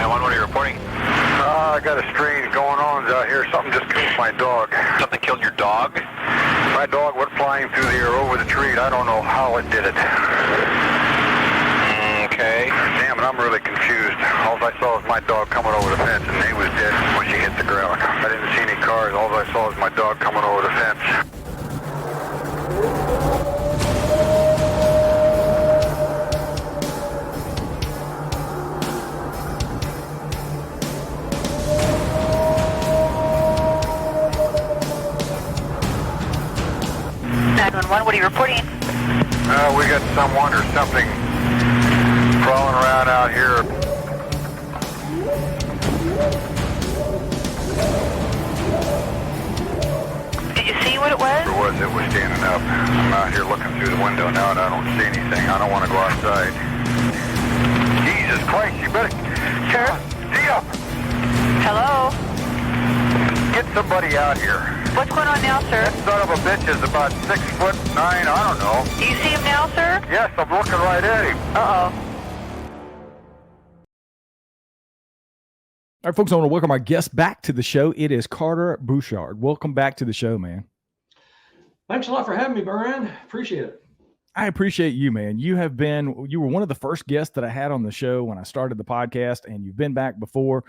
911, what are you reporting? I got a strange going on out here. Something just killed my dog. Something killed your dog? My dog went flying through the air over the tree. I don't know how it did it. Okay. Damn it, I'm really confused. All I saw was my dog coming over the fence, and he was dead when she hit the ground. I didn't see any cars. All I saw was my dog coming over the fence. What are you reporting? We got someone or something crawling around out here. Did you see what it was? It was standing up. I'm out here looking through the window now and I don't see anything. I don't want to go outside. Jesus Christ, you better... Sure. See ya! Hello? Get somebody out here. What's going on now, sir? That son of a bitch is about 6'9", I don't know. Do you see him now, sir? Yes, I'm looking right at him. Uh-oh. All right, folks, I want to welcome our guest back to the show. It is Carter Buschardt. Welcome back to the show, man. Thanks a lot for having me, Brian. Appreciate it. I appreciate you, man. You were one of the first guests that I had on the show when I started the podcast, and you've been back before.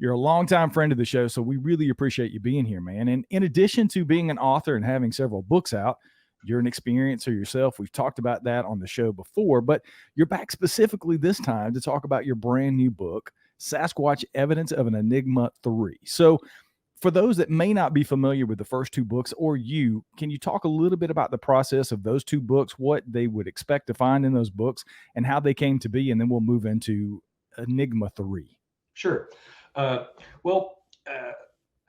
You're a longtime friend of the show, so we really appreciate you being here, man. And in addition to being an author and having several books out, you're an experiencer yourself. We've talked about that on the show before, but you're back specifically this time to talk about your brand new book, Sasquatch: Evidence of an Enigma 3. So for those that may not be familiar with the first two books, or can you talk a little bit about the process of those two books, what they would expect to find in those books, and how they came to be, and then we'll move into Enigma 3. Sure. I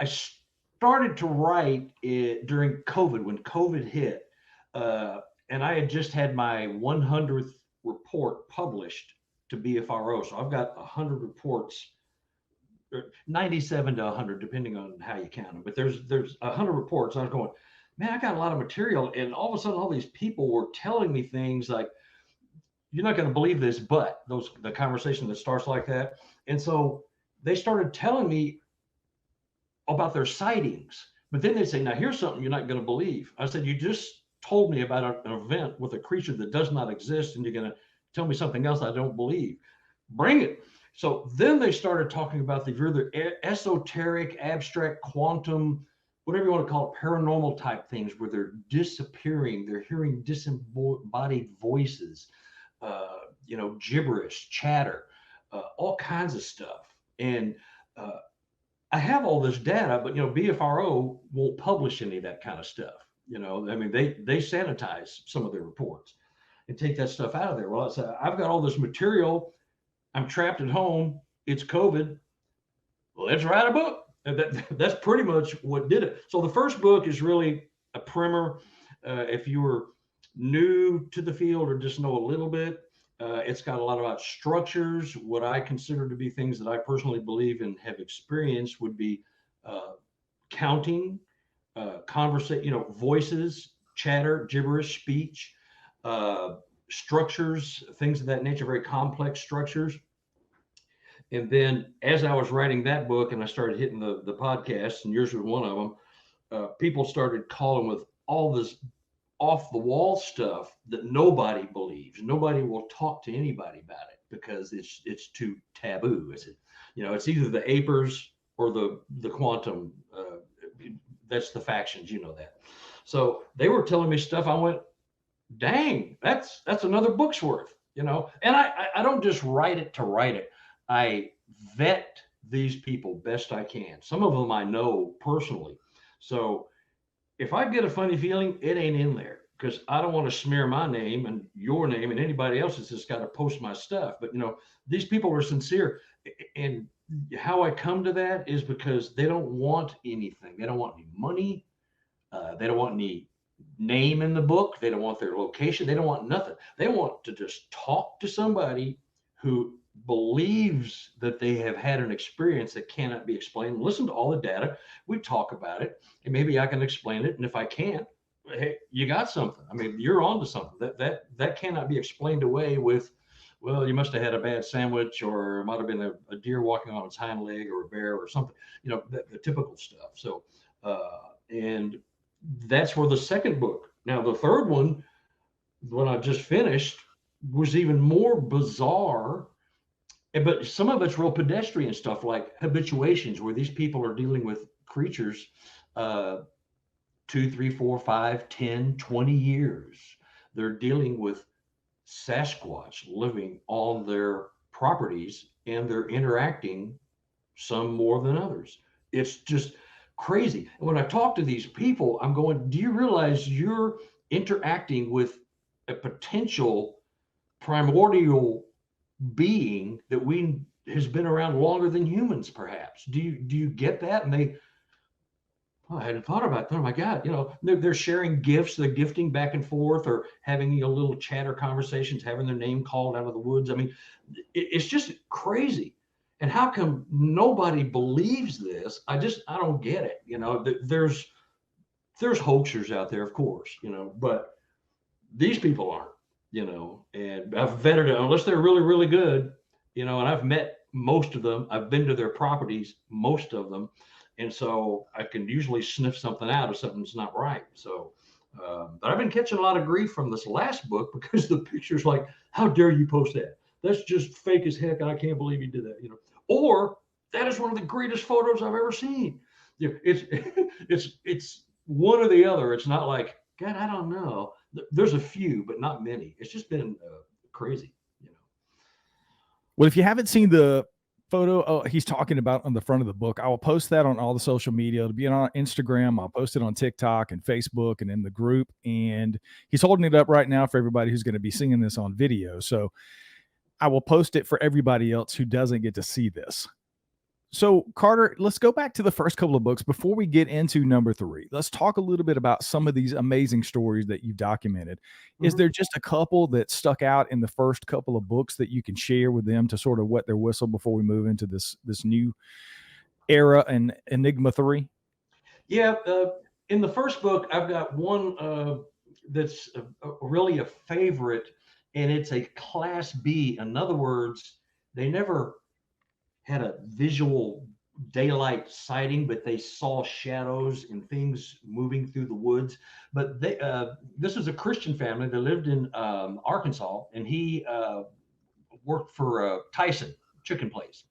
started to write it during COVID, when COVID hit, and I had just had my 100th report published to BFRO. So I've got 100 reports, 97 to 100, depending on how you count them. But there's 100 reports. I was going, man, I got a lot of material. And all of a sudden, all these people were telling me things like, you're not going to believe this, but the conversation that starts like that. And so they started telling me about their sightings, but then they say, now here's something you're not going to believe. I said, you just told me about an event with a creature that does not exist, and you're going to tell me something else I don't believe. Bring it. So then they started talking about the further esoteric, abstract, quantum, whatever you want to call it, paranormal type things where they're disappearing, they're hearing disembodied voices, gibberish, chatter, all kinds of stuff. And I have all this data, but BFRO won't publish any of that kind of stuff. They sanitize some of their reports and take that stuff out of there. Well, I've got all this material. I'm trapped at home. It's COVID. Let's write a book. And that's pretty much what did it. So the first book is really a primer. If you were new to the field or just know a little bit, it's got a lot about structures. What I consider to be things that I personally believe and have experienced would be counting, voices, chatter, gibberish, speech, structures, things of that nature, very complex structures. And then as I was writing that book and I started hitting the podcasts, and yours was one of them, people started calling with all this off the wall stuff that nobody believes. Nobody will talk to anybody about it because it's too taboo. It's either the apers or the quantum. That's the factions, that. So they were telling me stuff. I went, dang, that's another book's worth, And I don't just write it to write it. I vet these people best I can. Some of them I know personally. So if I get a funny feeling, it ain't in there, because I don't want to smear my name and your name and anybody else's that's got to post my stuff. But, these people are sincere. And how I come to that is because they don't want anything. They don't want any money. They don't want any name in the book. They don't want their location. They don't want nothing. They want to just talk to somebody who believes that they have had an experience that cannot be explained. Listen to all the data. We talk about it, and maybe I can explain it. And if I can't, hey, you got something. You're onto something. That cannot be explained away with well, you must have had a bad sandwich, or it might have been a deer walking on its hind leg, or a bear, or something. The typical stuff. So, and that's where the second book. Now, the third one, when I just finished, was even more bizarre. But some of it's real pedestrian stuff, like habituations, where these people are dealing with creatures 2, 3, 4, 5, 10, 20 years. They're dealing with Sasquatch living on their properties, and they're interacting, some more than others. It's just crazy. And when I talk to these people, I'm going, do you realize you're interacting with a potential primordial being that has been around longer than humans, perhaps? Do you get that? And they, oh, I hadn't thought about that. Oh my God, they're sharing gifts, they're gifting back and forth, or having little chatter conversations, having their name called out of the woods. I mean, it's just crazy. And how come nobody believes this? I don't get it. There's hoaxers out there, of course, but these people aren't, and I've vetted it, unless they're really, really good, and I've met most of them. I've been to their properties, most of them. And so I can usually sniff something out if something's not right. So, but I've been catching a lot of grief from this last book because the picture's like, how dare you post that? That's just fake as heck. I can't believe you did that, or that is one of the greatest photos I've ever seen. It's one or the other. It's not like, God, I don't know. There's a few, but not many. It's just been crazy, Well, if you haven't seen the photo he's talking about on the front of the book, I will post that on all the social media. It'll be on Instagram. I'll post it on TikTok and Facebook and in the group. And he's holding it up right now for everybody who's going to be seeing this on video. So I will post it for everybody else who doesn't get to see this. So, Carter, let's go back to the first couple of books before we get into number 3. Let's talk a little bit about some of these amazing stories that you've documented. Mm-hmm. Is there just a couple that stuck out in the first couple of books that you can share with them to sort of wet their whistle before we move into this new era in Enigma 3? Yeah. In the first book, I've got one that's really a favorite, and it's a Class B. In other words, they never had a visual daylight sighting, but they saw shadows and things moving through the woods. But this was a Christian family that lived in Arkansas, and he worked for Tyson chicken place.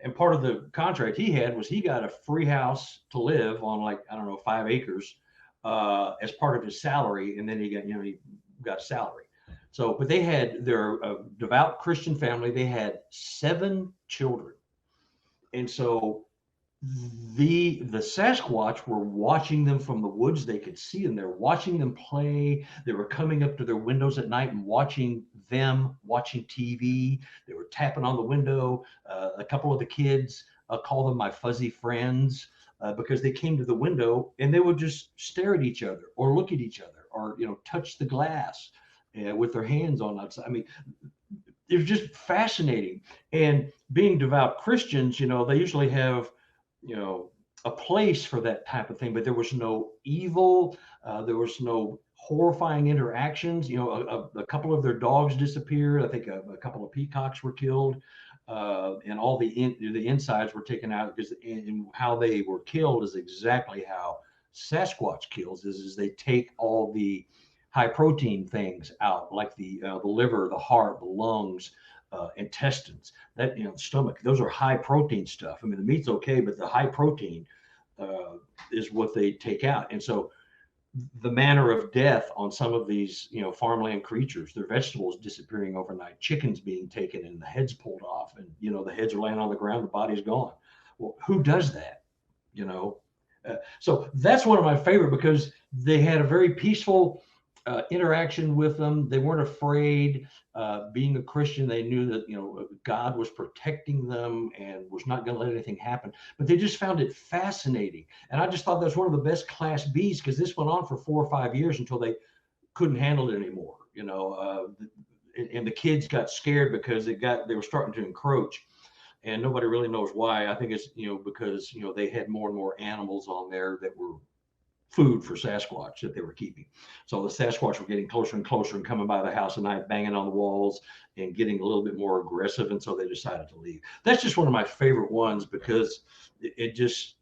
And part of the contract he had was he got a free house to live on, 5 acres as part of his salary, and then he got a salary. So, but they're a devout Christian family. They had 7 children. And so the Sasquatch were watching them from the woods. They could see them. They're watching them play. They were coming up to their windows at night and watching TV. They were tapping on the window. A couple of the kids, call them my fuzzy friends, because they came to the window and they would just stare at each other or look at each other or, touch the glass with their hands on outside. I mean, it was just fascinating. And being devout Christians, they usually have, a place for that type of thing, but there was no evil. There was no horrifying interactions. A couple of their dogs disappeared. I think a couple of peacocks were killed, and all the insides were taken out, because and how they were killed is exactly how Sasquatch kills. Is they take all the high protein things out, like the liver, the heart, the lungs, intestines, that, the stomach. Those are high protein stuff. I mean, the meat's okay, but the high protein is what they take out. And so the manner of death on some of these, farmland creatures, their vegetables disappearing overnight, chickens being taken and the heads pulled off, and, the heads are laying on the ground, the body's gone. Well, who does that? So that's one of my favorite, because they had a very peaceful interaction with them. They weren't afraid. Being a Christian, they knew that God was protecting them and was not going to let anything happen. But they just found it fascinating, and I just thought that's one of the best Class Bs, because this went on for 4 or 5 years until they couldn't handle it anymore. And the kids got scared because they were starting to encroach, and nobody really knows why. I think it's because they had more and more animals on there that were food for Sasquatch that they were keeping. So the Sasquatch were getting closer and closer and coming by the house at night, banging on the walls and getting a little bit more aggressive. And so they decided to leave. That's just one of my favorite ones because it just,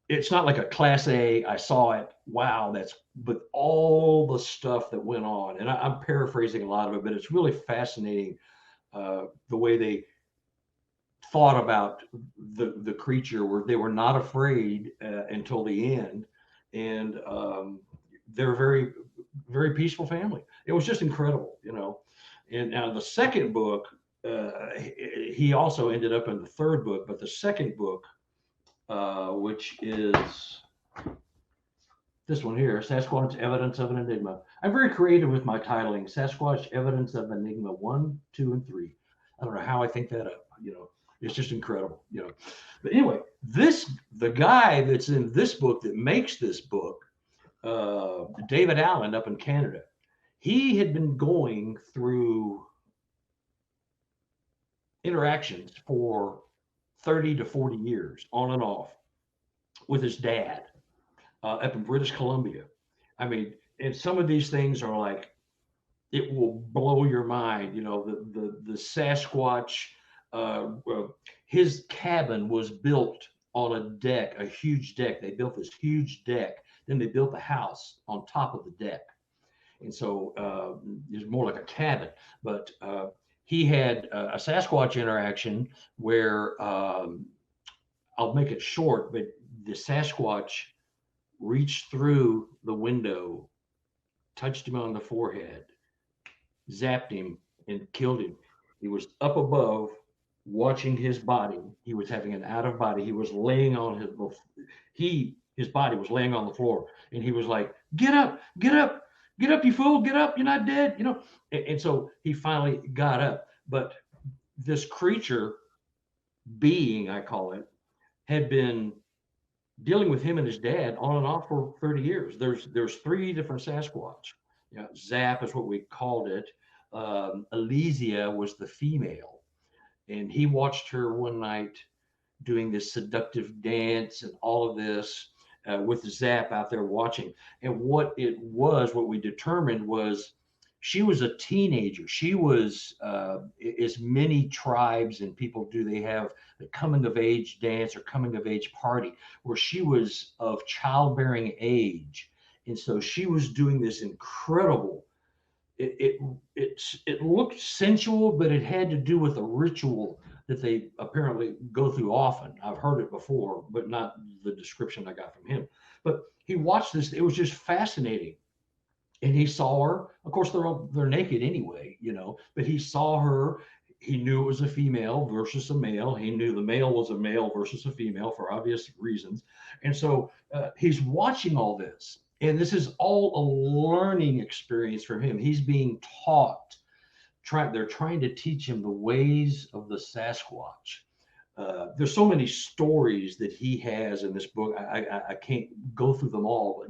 it's not like a class A, I saw it, wow, but all the stuff that went on. And I'm paraphrasing a lot of it, but it's really fascinating the way they thought about the creature, where they were not afraid until the end. And they're a very, very peaceful family. It was just incredible, And now the second book, he also ended up in the third book, but the second book, which is this one here, Sasquatch Evidence of an Enigma. I'm very creative with my titling, Sasquatch Evidence of Enigma 1, 2, and 3. I don't know how I think that up, It's just incredible, But anyway, the guy that's in this book that makes this book, David Allen up in Canada, he had been going through interactions for 30 to 40 years on and off with his dad up in British Columbia. I mean, and some of these things are like, it will blow your mind. The Sasquatch, his cabin was built on a deck, a huge deck. They built this huge deck. Then they built the house on top of the deck. And so it was more like a cabin. But he had a Sasquatch interaction where, I'll make it short, but the Sasquatch reached through the window, touched him on the forehead, zapped him, and killed him. He was up above watching his body. He was having an out of body. He was laying on his body was laying on the floor, and he was like, get up, you fool, get up, you're not dead, And so he finally got up. But this creature being, I call it, had been dealing with him and his dad on and off for 30 years. There's 3 different Sasquatch. Zap is what we called it. Elysia was the female, and he watched her one night doing this seductive dance and all of this with Zap out there watching. And what we determined was she was a teenager. She was, as many tribes and people do, they have the coming of age dance or coming of age party, where she was of childbearing age. And so she was doing this incredible, it looked sensual, but it had to do with a ritual that they apparently go through often. I've heard it before, but not the description I got from him. But he watched this. It was just fascinating. And he saw her. Of course, they're naked anyway, but he saw her. He knew it was a female versus a male. He knew the male was a male versus a female for obvious reasons. And so he's watching all this. And this is all a learning experience for him. He's being taught. They're trying to teach him the ways of the Sasquatch. There's so many stories that he has in this book. I can't go through them all, but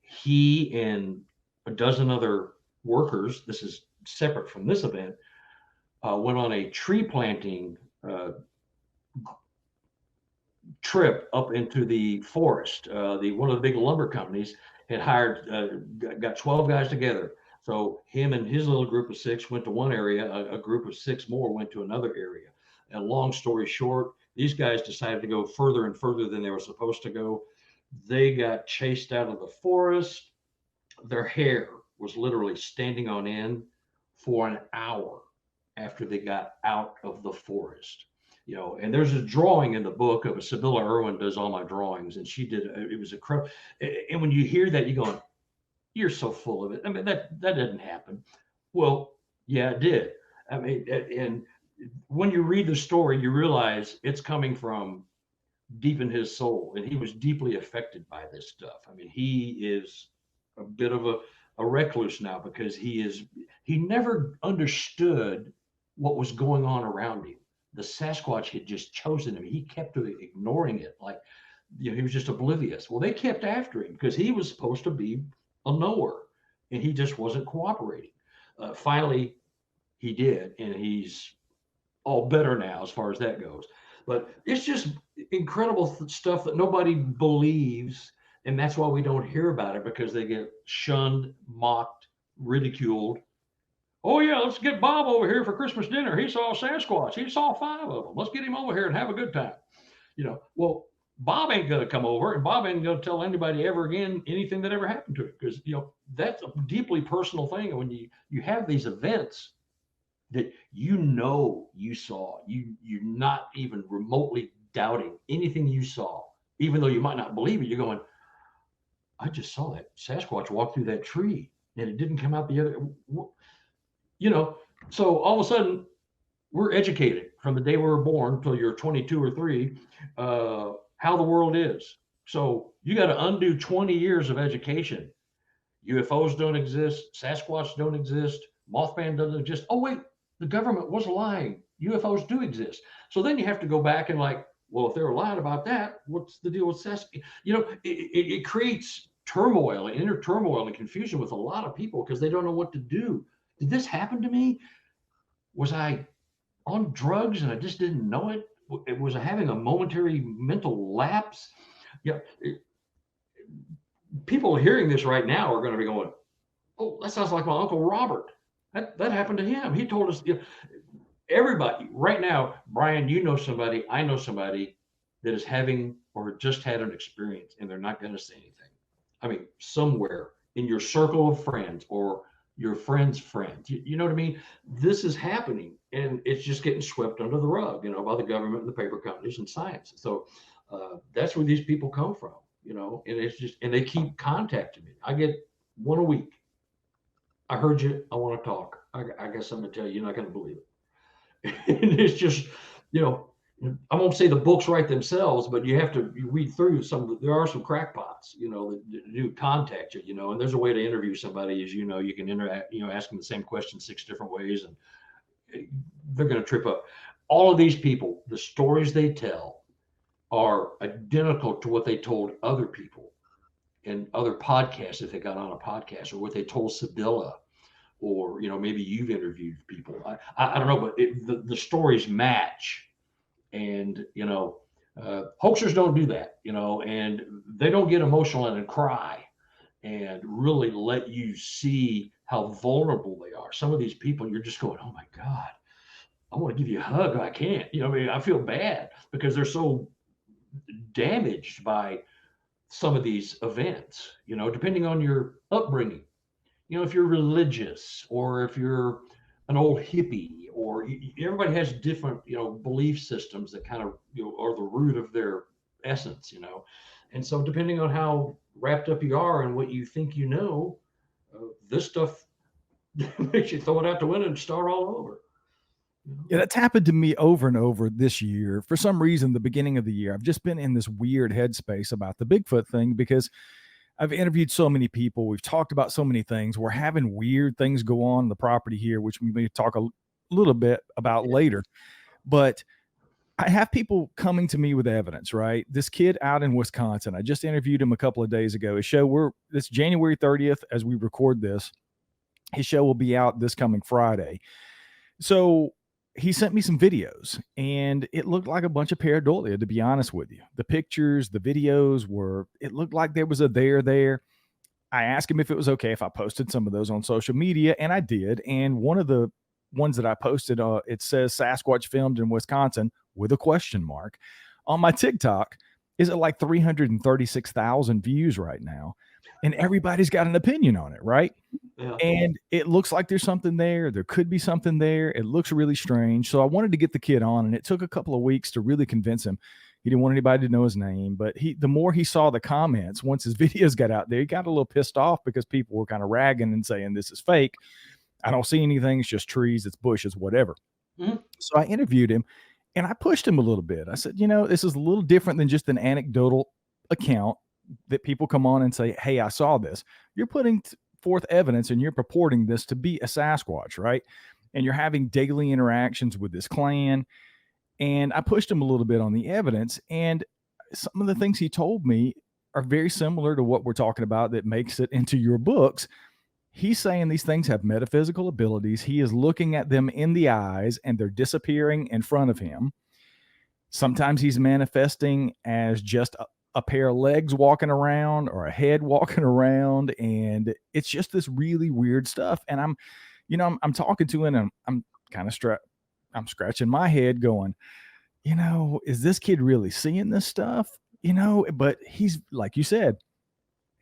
he and a dozen other workers, this is separate from this event, went on a tree planting trip up into the forest. One of the big lumber companies had got 12 guys together. So him and his little group of 6 went to one area, a group of 6 more went to another area. And long story short, these guys decided to go further and further than they were supposed to go. They got chased out of the forest. Their hair was literally standing on end for an hour after they got out of the forest. And there's a drawing in the book of Sibylla Irwin does all my drawings, and she did. It was incredible. And when you hear that, you go, "You're so full of it." I mean, that didn't happen. Well, yeah, it did. I mean, and when you read the story, you realize it's coming from deep in his soul, and he was deeply affected by this stuff. I mean, he is a bit of a recluse now because he never understood what was going on around him. The Sasquatch had just chosen him. He kept ignoring it, like he was just oblivious. Well, they kept after him because he was supposed to be a knower, and he just wasn't cooperating. Finally, he did, and he's all better now as far as that goes. But it's just incredible stuff that nobody believes. And that's why we don't hear about it, because they get shunned, mocked, ridiculed. Oh, yeah, let's get Bob over here for Christmas dinner. He saw Sasquatch. He saw 5 of them. Let's get him over here and have a good time. Well, Bob ain't going to come over, and Bob ain't going to tell anybody ever again anything that ever happened to him, because, that's a deeply personal thing. And when you have these events that you saw, you're not even remotely doubting anything you saw, even though you might not believe it. You're going, I just saw that Sasquatch walk through that tree, and it didn't come out the other. So all of a sudden, we're educated from the day we were born till you're 22 or 3, how the world is. So you got to undo 20 years of education. UFOs don't exist. Sasquatch don't exist. Mothman doesn't exist. Oh, wait, the government was lying. UFOs do exist. So then you have to go back and well, if they were lying about that, what's the deal with Sasquatch? It creates turmoil and inner turmoil and confusion with a lot of people, because they don't know what to do. Did this happen to me? Was I on drugs and I just didn't know it? Was I having a momentary mental lapse? People hearing this right now are going to be going, oh, that sounds like my Uncle Robert. That happened to him. He told us. Everybody right now, Brian, somebody, I know somebody that is having or just had an experience, and they're not going to say anything. I mean, somewhere in your circle of friends or your friend's friends, you know what I mean? This is happening, and it's just getting swept under the rug, by the government and the paper companies and science. So that's where these people come from, and it's just, and they keep contacting me. I get one a week. I heard you. I want to talk. I got something to tell you. You're not going to believe it. And it's just, I won't say the books write themselves, but you have to read through there are some crackpots, that do contact you, and there's a way to interview somebody, as you can interact, ask them the same question 6 different ways, and they're going to trip up. All of these people, the stories they tell are identical to what they told other people in other podcasts, if they got on a podcast, or what they told Sibylla, or maybe you've interviewed people. I don't know, but the stories match, and hoaxers don't do that, and they don't get emotional and cry and really let you see how vulnerable they are. Some of these people, you're just going, oh my God, I want to give you a hug. I can't. I feel bad because they're so damaged by some of these events, depending on your upbringing. If you're religious, or if you're an old hippie, or everybody has different, belief systems that kind of, are the root of their essence, And so depending on how wrapped up you are and what you think, this stuff makes you throw it out the window and start all over. Yeah, that's happened to me over and over this year. For some reason, the beginning of the year, I've just been in this weird headspace about the Bigfoot thing, because I've interviewed so many people. We've talked about so many things. We're having weird things go on the property here, which we may talk a little bit about later. But I have people coming to me with evidence, right? This kid out in Wisconsin, I just interviewed him a couple of days ago. It's January 30th as we record this. His show will be out this coming Friday. So he sent me some videos, and it looked like a bunch of pareidolia, to be honest with you. The pictures, the videos it looked like there was a there. I asked him if it was okay if I posted some of those on social media, and I did. And one of the ones that I posted, it says Sasquatch filmed in Wisconsin with a question mark. On my TikTok is at like 336,000 views right now. And everybody's got an opinion on it, right? Yeah. And it looks like there's something there. There could be something there. It looks really strange. So I wanted to get the kid on, and it took a couple of weeks to really convince him. He didn't want anybody to know his name, but the more he saw the comments, once his videos got out there, he got a little pissed off because people were kind of ragging and saying, this is fake. I don't see anything. It's just trees. It's bushes, whatever. Mm-hmm. So I interviewed him, and I pushed him a little bit. I said, this is a little different than just an anecdotal account that people come on and say, hey, I saw this. You're putting forth evidence, and you're purporting this to be a Sasquatch, right? And you're having daily interactions with this clan. And I pushed him a little bit on the evidence, and some of the things he told me are very similar to what we're talking about that makes it into your books. He's saying these things have metaphysical abilities. He is looking at them in the eyes, and they're disappearing in front of him. Sometimes he's manifesting as just a pair of legs walking around or a head walking around, and it's just this really weird stuff. And I'm talking to him, and I'm kind of I'm scratching my head going, is this kid really seeing this stuff? But he's, like you said,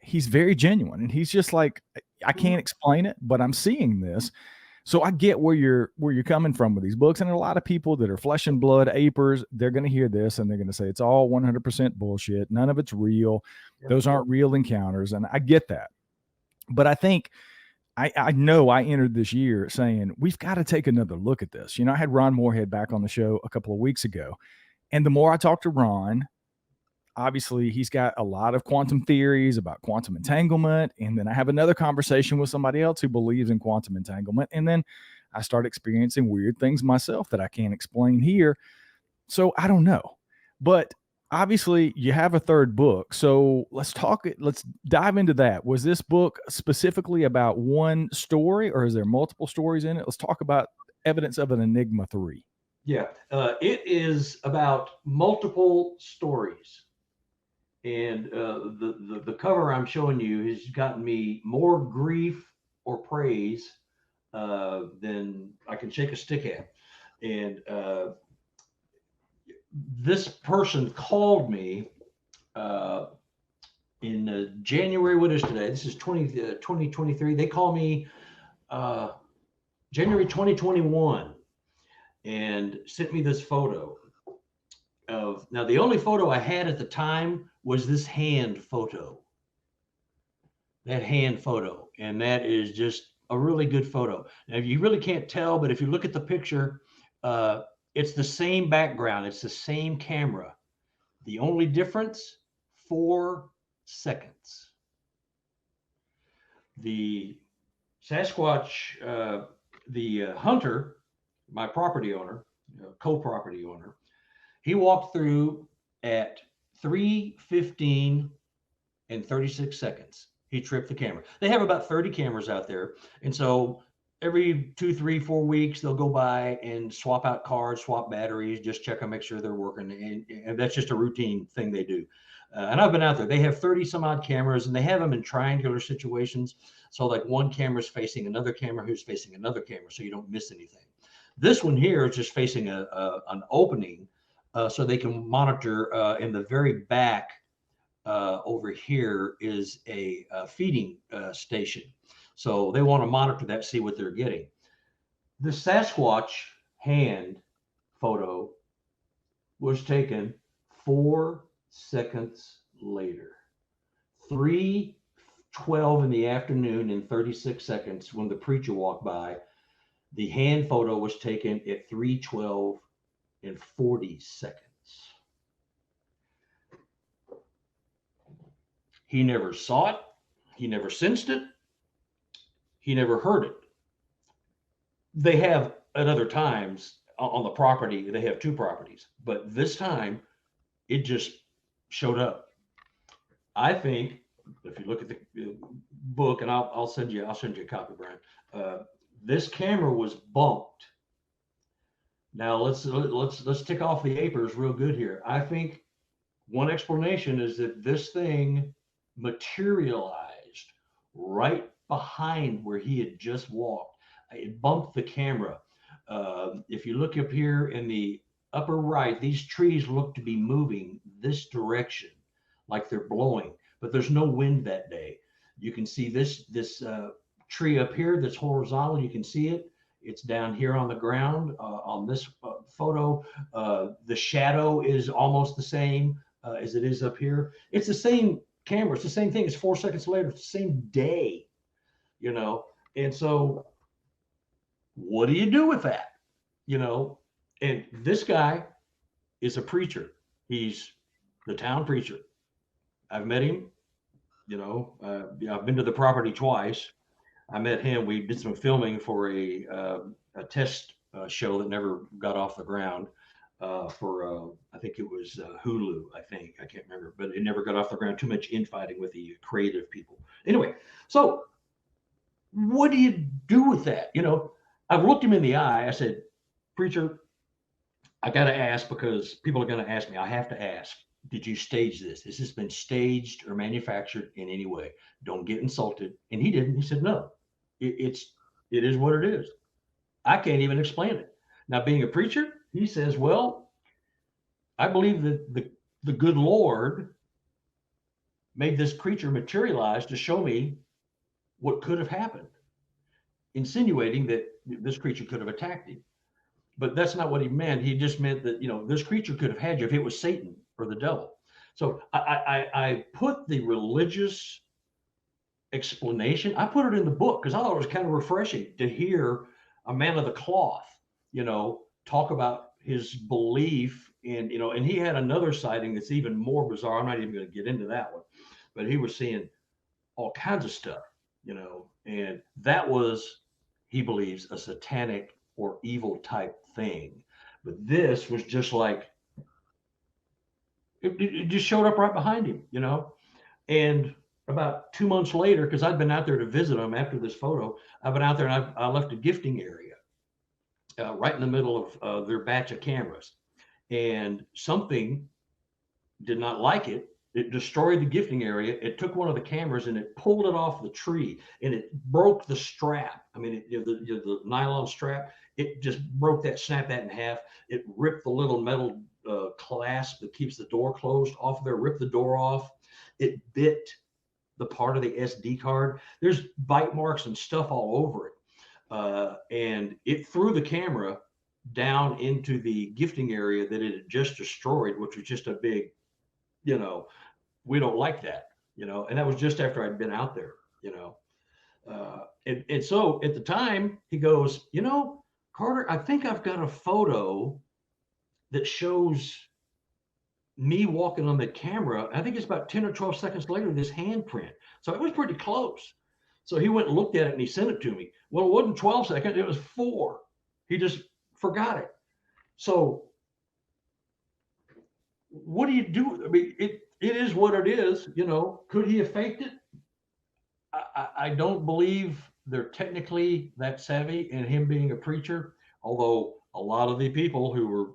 he's very genuine, and he's just like, I can't explain it, but I'm seeing this. So I get where you're coming from with these books. And a lot of people that are flesh and blood apers, they're going to hear this and they're going to say it's all 100% bullshit. None of it's real. Those aren't real encounters. And I get that. But I think I know I entered this year saying we've got to take another look at this. I had Ron Moorhead back on the show a couple of weeks ago. And the more I talked to Ron, obviously he's got a lot of quantum theories about quantum entanglement. And then I have another conversation with somebody else who believes in quantum entanglement. And then I start experiencing weird things myself that I can't explain here. So I don't know, but obviously you have a third book. So let's dive into that. Was this book specifically about one story, or is there multiple stories in it? Let's talk about evidence of an Enigma 3. Yeah, it is about multiple stories. And the cover I'm showing you has gotten me more grief or praise than I can shake a stick at. And this person called me in January. What is today? This is 2023. They called me January 2021 and sent me this photo of, now the only photo I had at the time was this hand photo, and that is just a really good photo. Now you really can't tell, but if you look at the picture, it's the same background, it's the same camera. The only difference, 4 seconds. The Sasquatch, the hunter, my property owner, co-property owner, he walked through at 3:15 and 36 seconds. He tripped the camera. They have about 30 cameras out there. And so every 2, 3, 4 weeks, they'll go by and swap out cards, swap batteries, just check them, make sure they're working. And that's just a routine thing they do. And I've been out there. They have 30 some odd cameras, and they have them in triangular situations. So like one camera's facing another camera who's facing another camera, so you don't miss anything. This one here is just facing an opening, so they can monitor. In the very back over here is a feeding station. So they want to monitor that, see what they're getting. The Sasquatch hand photo was taken 4 seconds later. 3:12 in the afternoon and 36 seconds when the preacher walked by. The hand photo was taken at 3:12 and 40 seconds. He never saw it. He never sensed it. He never heard it. They have at other times on the property, they have 2 properties, but this time it just showed up. I think if you look at the book, and I'll send you a copy, Brian. This camera was bumped. Now let's tick off the apers real good here. I think one explanation is that this thing materialized right behind where he had just walked. It bumped the camera. If you look up here in the upper right, these trees look to be moving this direction, like they're blowing, but there's no wind that day. You can see this tree up here that's horizontal. You can see it. It's down here on the ground on this photo. The shadow is almost the same as it is up here. It's the same camera. It's the same thing. It's 4 seconds later. It's the same day, And so what do you do with that? And this guy is a preacher. He's the town preacher. I've met him. I've been to the property twice. I met him. We did some filming for a test show that never got off the ground for I think it was Hulu. I can't remember, but it never got off the ground. Too much infighting with the creative people. Anyway, so what do you do with that? I looked him in the eye. I said, "Preacher, I got to ask because people are going to ask me. I have to ask. Did you stage this? Has this been staged or manufactured in any way? Don't get insulted. And he didn't. He said, no, it is what it is. I can't even explain it. Now, being a preacher, he says, well, I believe that the good Lord made this creature materialize to show me what could have happened, insinuating that this creature could have attacked him. But that's not what he meant. He just meant that, this creature could have had you if it was Satan or the devil. So I put the religious explanation, I put it in the book because I thought it was kind of refreshing to hear a man of the cloth, talk about his belief in, and he had another sighting that's even more bizarre. I'm not even going to get into that one, but he was seeing all kinds of stuff, and that was, he believes, a satanic or evil type thing. But this was just like, it just showed up right behind him, and about 2 months later, because I'd been out there to visit him after this photo, I've been out there and I left a gifting area right in the middle of their batch of cameras, and something did not like it. It destroyed the gifting area. It took one of the cameras and it pulled it off the tree, and it broke the strap. I mean, the nylon strap, it just broke that, snapped that in half. It ripped the little metal clasp that keeps the door closed off there, ripped the door off. It bit the part of the SD card. There's bite marks and stuff all over it. And it threw the camera down into the gifting area that it had just destroyed, which was just a big, we don't like that, and that was just after I'd been out there, and so at the time he goes, Carter, I think I've got a photo that shows me walking on the camera. I think it's about 10 or 12 seconds later, this handprint. So it was pretty close. So he went and looked at it and he sent it to me. Well, it wasn't 12 seconds, it was 4. He just forgot it. So what do you do? I mean, it is what it is, Could he have faked it? I don't believe they're technically that savvy, and him being a preacher, although a lot of the people who were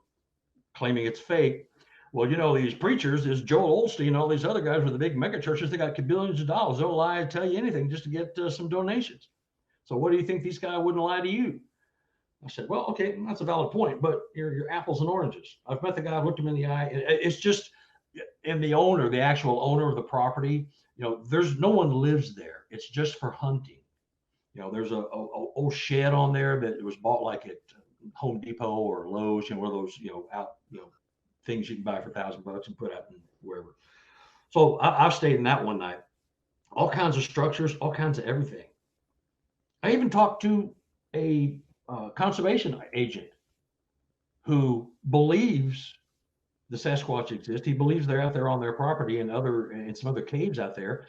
claiming it's fake, well, these preachers, is Joel Osteen, all these other guys with the big mega churches, they got billions of dollars. They'll lie and tell you anything just to get some donations. So what do you think these guys wouldn't lie to you? I said, well, okay, that's a valid point, but you're apples and oranges. I've met the guy, I've looked him in the eye. It's just, and the owner, the actual owner of the property, there's no one lives there. It's just for hunting. There's a old shed on there that was bought like at Home Depot or Lowe's, one of those, out, things you can buy for $1,000 and put out in wherever. So I've stayed in that one night. All kinds of structures, all kinds of everything. I even talked to a conservation agent who believes the Sasquatch exist. He believes they're out there on their property and some other caves out there.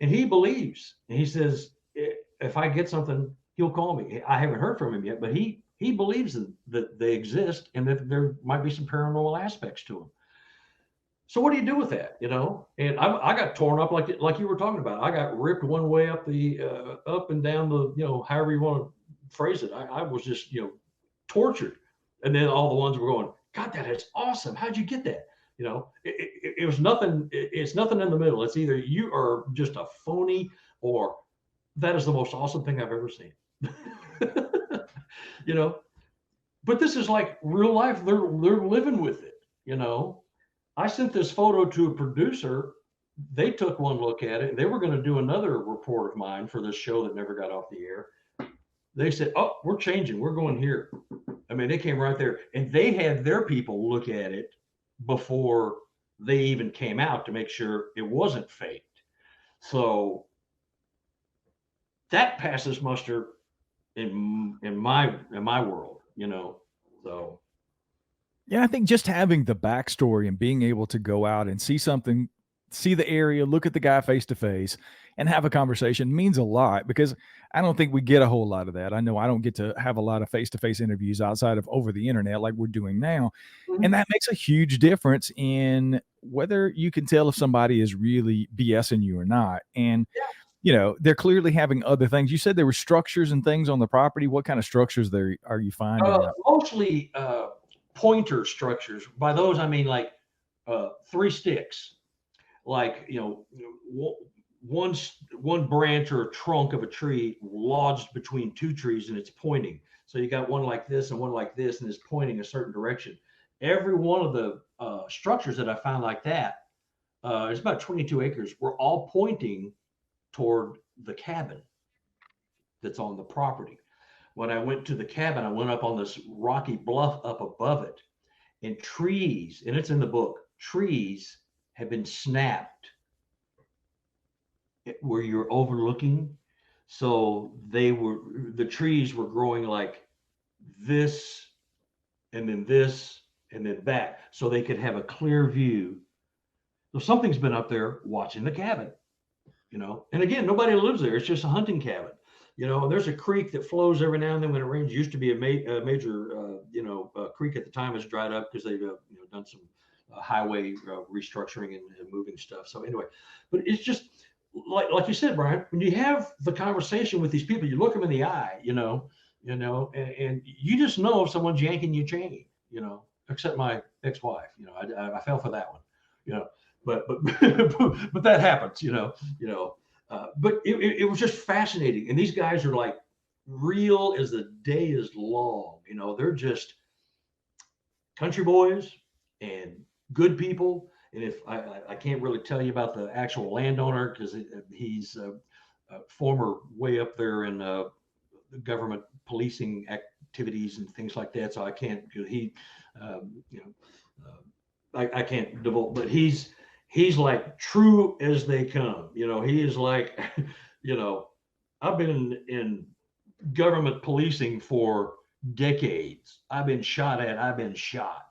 And he believes, and he says, if I get something, he'll call me. I haven't heard from him yet, but he believes that they exist and that there might be some paranormal aspects to them. So what do you do with that? And I got torn up like you were talking about. I got ripped one way up up and down the, however you want to phrase it. I was just, tortured. And then all the ones were going, God, that is awesome. How'd you get that? It was nothing. It's nothing in the middle. It's either you are just a phony or that is the most awesome thing I've ever seen. But this is like real life. They're living with it. I sent this photo to a producer. They took one look at it. They were going to do another report of mine for this show that never got off the air. They said, oh, we're changing. We're going here. I mean, they came right there and they had their people look at it before they even came out to make sure it wasn't faked. So that passes muster in my world, so. Yeah, I think just having the backstory and being able to go out and see something, see the area, look at the guy face to face and have a conversation means a lot, because I don't think we get a whole lot of that. I know I don't get to have a lot of face-to-face interviews outside of over the internet like we're doing now. Mm-hmm. And that makes a huge difference in whether you can tell if somebody is really BSing you or not. And, they're clearly having other things. You said there were structures and things on the property. What kind of structures are you finding? Mostly pointer structures. By those, I mean like 3 sticks, like, one branch or a trunk of a tree lodged between 2 trees and it's pointing. So you got one like this and one like this, and it's pointing a certain direction. Every one of the structures that I found like that, it's about 22 acres, were all pointing toward the cabin that's on the property. When I went to the cabin, I went up on this rocky bluff up above it, and trees, and it's in the book, trees have been snapped where you're overlooking. So the trees were growing like this, and then this, and then that, so they could have a clear view. So something's been up there watching the cabin, and again, nobody lives there. It's just a hunting cabin. There's a creek that flows every now and then when it rains. It used to be a major, creek at the time. It's dried up because they've, done some highway restructuring and moving stuff. So anyway, but it's just like you said, Brian, when you have the conversation with these people, you look them in the eye, and you just know if someone's yanking your chain, except my ex-wife, I fell for that one, but that happens, but it was just fascinating. And these guys are like real as the day is long. They're just country boys and good people. And if I can't really tell you about the actual landowner, because he's a former way up there in the government policing activities and things like that. So I can't, I can't divulge, but he's like true as they come. He is like, I've been in government policing for decades. I've been shot at, I've been shot.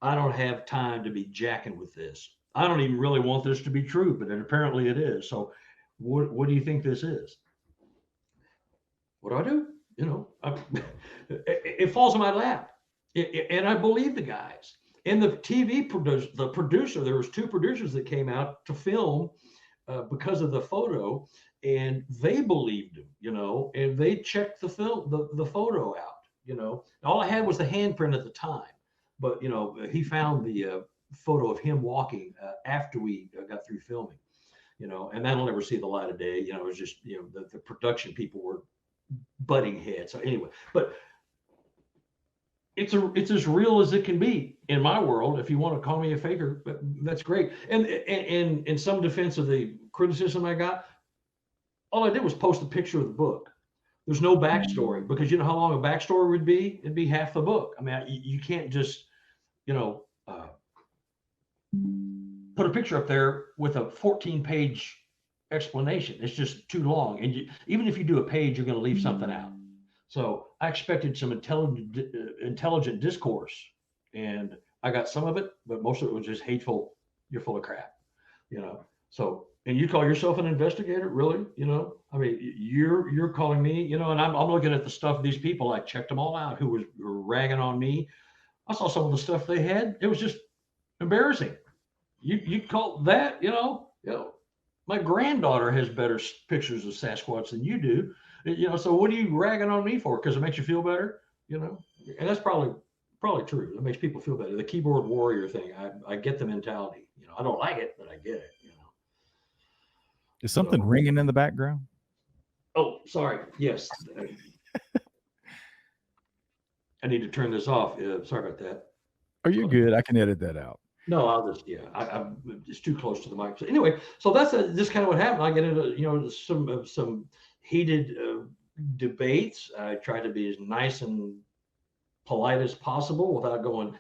I don't have time to be jacking with this. I don't even really want this to be true, but apparently it is. So what do you think this is? What do I do? It falls in my lap. And I believe the guys. And the TV producer, there was 2 producers that came out to film because of the photo, and they believed him, and they checked the photo out, all I had was the handprint at the time, but, he found the photo of him walking after we got through filming, and that'll never see the light of day. It was just, the production people were butting heads. So anyway, but it's as real as it can be in my world. If you want to call me a faker, but that's great. And in some defense of the criticism I got, all I did was post a picture of the book. There's no backstory, because you know how long a backstory would be? It'd be half the book. I mean, you can't just, put a picture up there with a 14-page explanation. It's just too long. And even if you do a page, you're going to leave something out. So I expected some intelligent discourse, and I got some of it, but most of it was just hateful. You're full of crap, So, and you call yourself an investigator, really? I mean, you're calling me, and I'm looking at the stuff of these people. I checked them all out who were ragging on me. I saw some of the stuff they had. It was just embarrassing. You call that, my granddaughter has better pictures of Sasquatch than you do. So what are you ragging on me for? Because it makes you feel better, and that's probably true. It makes people feel better. The keyboard warrior thing, I get the mentality. I don't like it, but I get it. Is something ringing in the background? Oh, sorry. Yes. I need to turn this off. Sorry about that. Are you good? I can edit that out. No, I'll just, I'm just too close to the mic. So anyway, so that's just kind of what happened. I get into, some heated debates. I try to be as nice and polite as possible without going,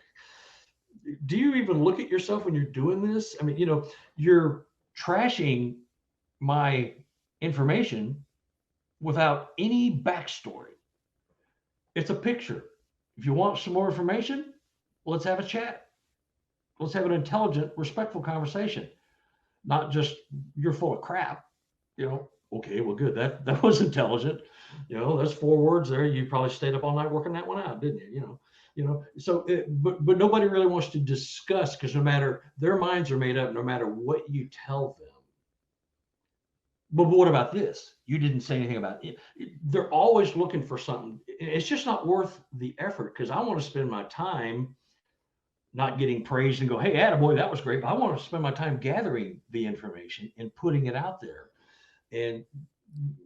do you even look at yourself when you're doing this? I mean, you're trashing my information without any backstory. It's a picture. If you want some more information, let's have a chat. Let's have an intelligent, respectful conversation. Not just, you're full of crap. Okay, well, good. That was intelligent. That's 4 words there. You probably stayed up all night working that one out, didn't you? So, but nobody really wants to discuss, because no matter, their minds are made up, no matter what you tell them, but what about this? You didn't say anything about it. They're always looking for something. It's just not worth the effort, because I want to spend my time not getting praised and go, hey, attaboy, that was great. But I want to spend my time gathering the information and putting it out there. And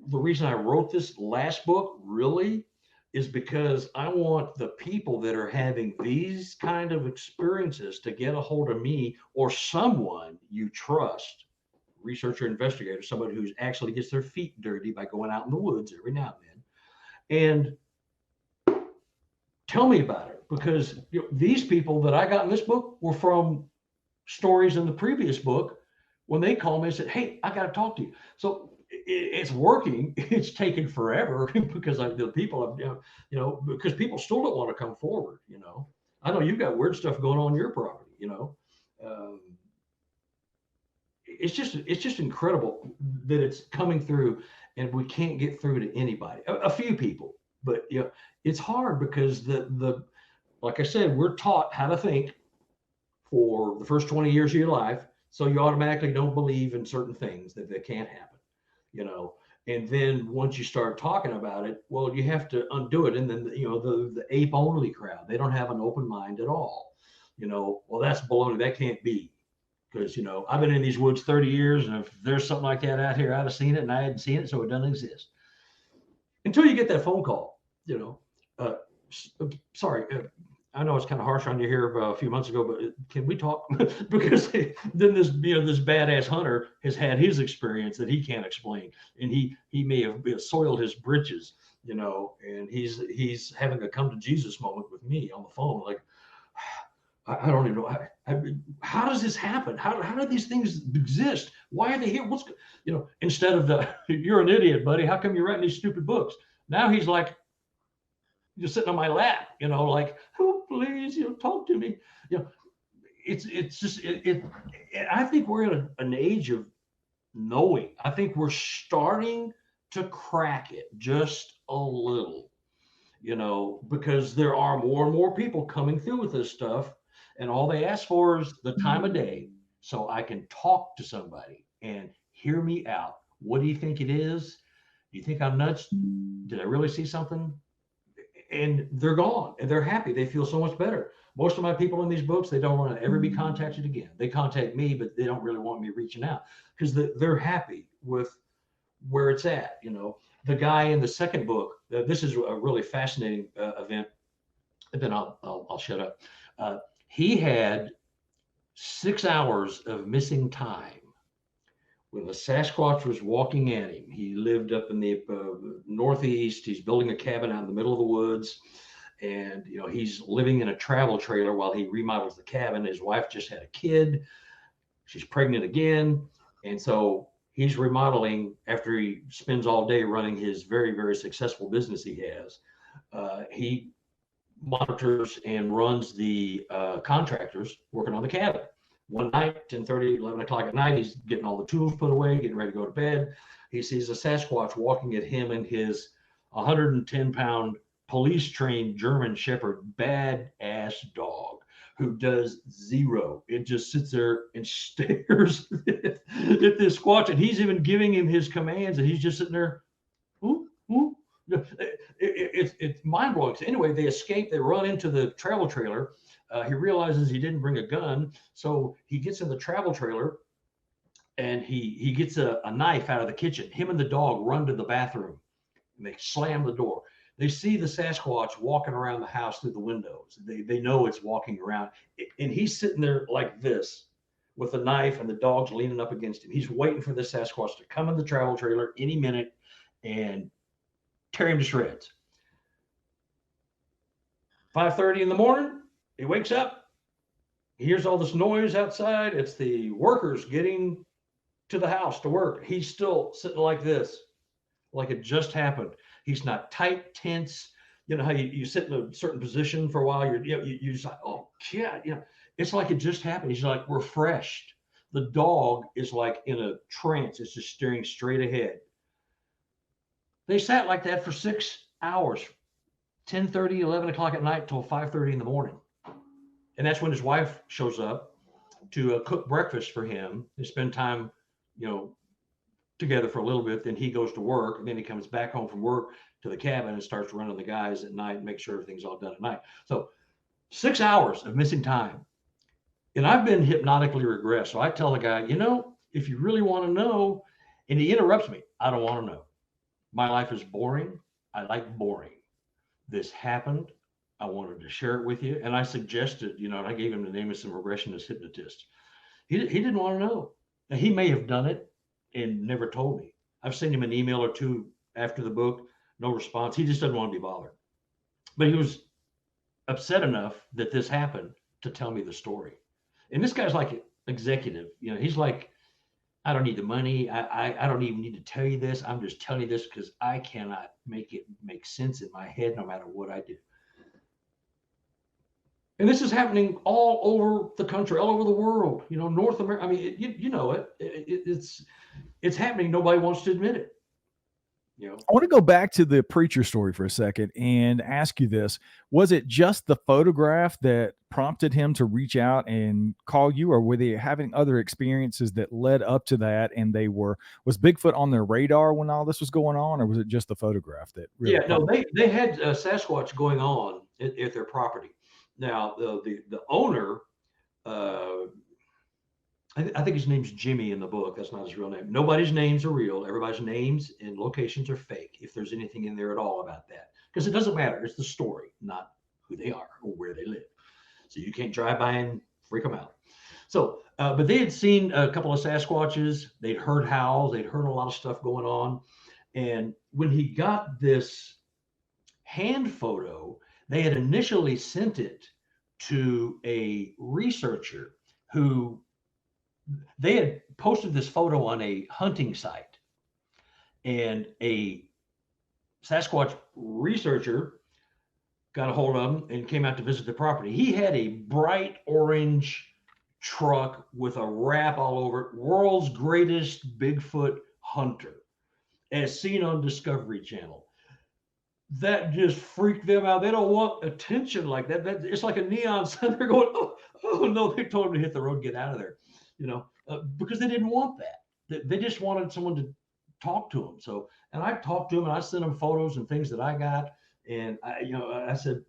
the reason I wrote this last book really is because I want the people that are having these kind of experiences to get a hold of me or someone you trust, researcher, investigator, somebody who actually gets their feet dirty by going out in the woods every now and then, and tell me about it. Because these people that I got in this book were from stories in the previous book when they called me and said, hey, I got to talk to you. So it's working. It's taken forever because the people, because people still don't want to come forward. I know you've got weird stuff going on your property. It's just incredible that it's coming through, and we can't get through to anybody. A few people, but it's hard because the like I said, we're taught how to think for the first 20 years of your life, so you automatically don't believe in certain things that can't happen. And then once you start talking about it, well, you have to undo it. And then, the ape only crowd, they don't have an open mind at all. Well, that's baloney. That can't be, because, I've been in these woods 30 years. And if there's something like that out here, I'd have seen it, and I hadn't seen it. So it doesn't exist until you get that phone call, sorry. I know it's kind of harsh on you here a few months ago, but can we talk? Because then this badass hunter has had his experience that he can't explain, and he may have soiled his britches, and he's having a come to Jesus moment with me on the phone. Like, I don't even know. How does this happen? How do these things exist? Why are they here? Instead of you're an idiot, buddy. How come you're writing these stupid books? Now he's like, you're sitting on my lap, like, oh, please, talk to me. It's just, I think we're in an age of knowing. I think we're starting to crack it just a little, because there are more and more people coming through with this stuff, and all they ask for is the time of day so I can talk to somebody and hear me out. What do you think it is? Do you think I'm nuts? Did I really see something? And they're gone, and they're happy. They feel so much better. Most of my people in these books, they don't want to ever be contacted again. They contact me, but they don't really want me reaching out because they're happy with where it's at. The guy in the second book, this is a really fascinating event, and then I'll shut up. He had 6 hours of missing time when the Sasquatch was walking at him. He lived up in the Northeast. He's building a cabin out in the middle of the woods. And, he's living in a travel trailer while he remodels the cabin. His wife just had a kid. She's pregnant again. And so he's remodeling after he spends all day running his very, very successful business he has. He monitors and runs the contractors working on the cabin. One night, 10:30, 11 o'clock at night, he's getting all the tools put away, getting ready to go to bed. He sees a Sasquatch walking at him and his 110-pound police-trained German Shepherd bad-ass dog who does zero. It just sits there and stares at this Squatch, and he's even giving him his commands, and he's just sitting there, ooh, ooh. It's mind-blowing. So anyway, they escape. They run into the travel trailer. He realizes he didn't bring a gun, so he gets in the travel trailer and he gets a knife out of the kitchen. Him and the dog run to the bathroom, and they slam the door. They see the Sasquatch walking around the house through the windows. They know it's walking around, and he's sitting there like this with a knife, and the dog's leaning up against him. He's waiting for the Sasquatch to come in the travel trailer any minute and tear him to shreds. 5:30 in the morning, he wakes up. He hears all this noise outside. It's the workers getting to the house to work. He's still sitting like this, like it just happened. He's not tight, tense. How you sit in a certain position for a while. You're just like, oh, yeah. It's like it just happened. He's like refreshed. The dog is like in a trance. It's just staring straight ahead. They sat like that for 6 hours, 10:30, 11 o'clock at night till 5:30 in the morning. And that's when his wife shows up to cook breakfast for him. They spend time, together for a little bit. Then he goes to work, and then he comes back home from work to the cabin and starts running the guys at night and make sure everything's all done at night. So 6 hours of missing time. And I've been hypnotically regressed. So I tell the guy, if you really want to know, and he interrupts me, I don't want to know. My life is boring. I like boring. This happened. I wanted to share it with you. And I suggested, and I gave him the name of some regressionist hypnotists. He didn't want to know. Now, he may have done it and never told me. I've sent him an email or two after the book, no response. He just doesn't want to be bothered. But he was upset enough that this happened to tell me the story. And this guy's like executive. He's like, I don't need the money. I don't even need to tell you this. I'm just telling you this because I cannot make it make sense in my head no matter what I do. And this is happening all over the country, all over the world, North America. I mean, it's happening. Nobody wants to admit it. I want to go back to the preacher story for a second and ask you this. Was it just the photograph that prompted him to reach out and call you, or were they having other experiences that led up to that? And was Bigfoot on their radar when all this was going on, or was it just the photograph that really? Yeah, no, they had Sasquatch going on at their property. Now, the owner, I think his name's Jimmy in the book. That's not his real name. Nobody's names are real. Everybody's names and locations are fake, if there's anything in there at all about that. Because it doesn't matter. It's the story, not who they are or where they live. So you can't drive by and freak them out. So, but they had seen a couple of Sasquatches. They'd heard howls. They'd heard a lot of stuff going on. And when he got this hand photo, they had initially sent it to a researcher who they had posted this photo on a hunting site, and a Sasquatch researcher got a hold of him and came out to visit the property. He had a bright orange truck with a wrap all over it, world's greatest Bigfoot hunter, as seen on Discovery Channel. That just freaked them out. They don't want attention like that. It's like a neon sign. They're going, oh no, they told him to hit the road, get out of there, because they didn't want that. They just wanted someone to talk to them. So, and I talked to him and I sent him photos and things that I got. And I said,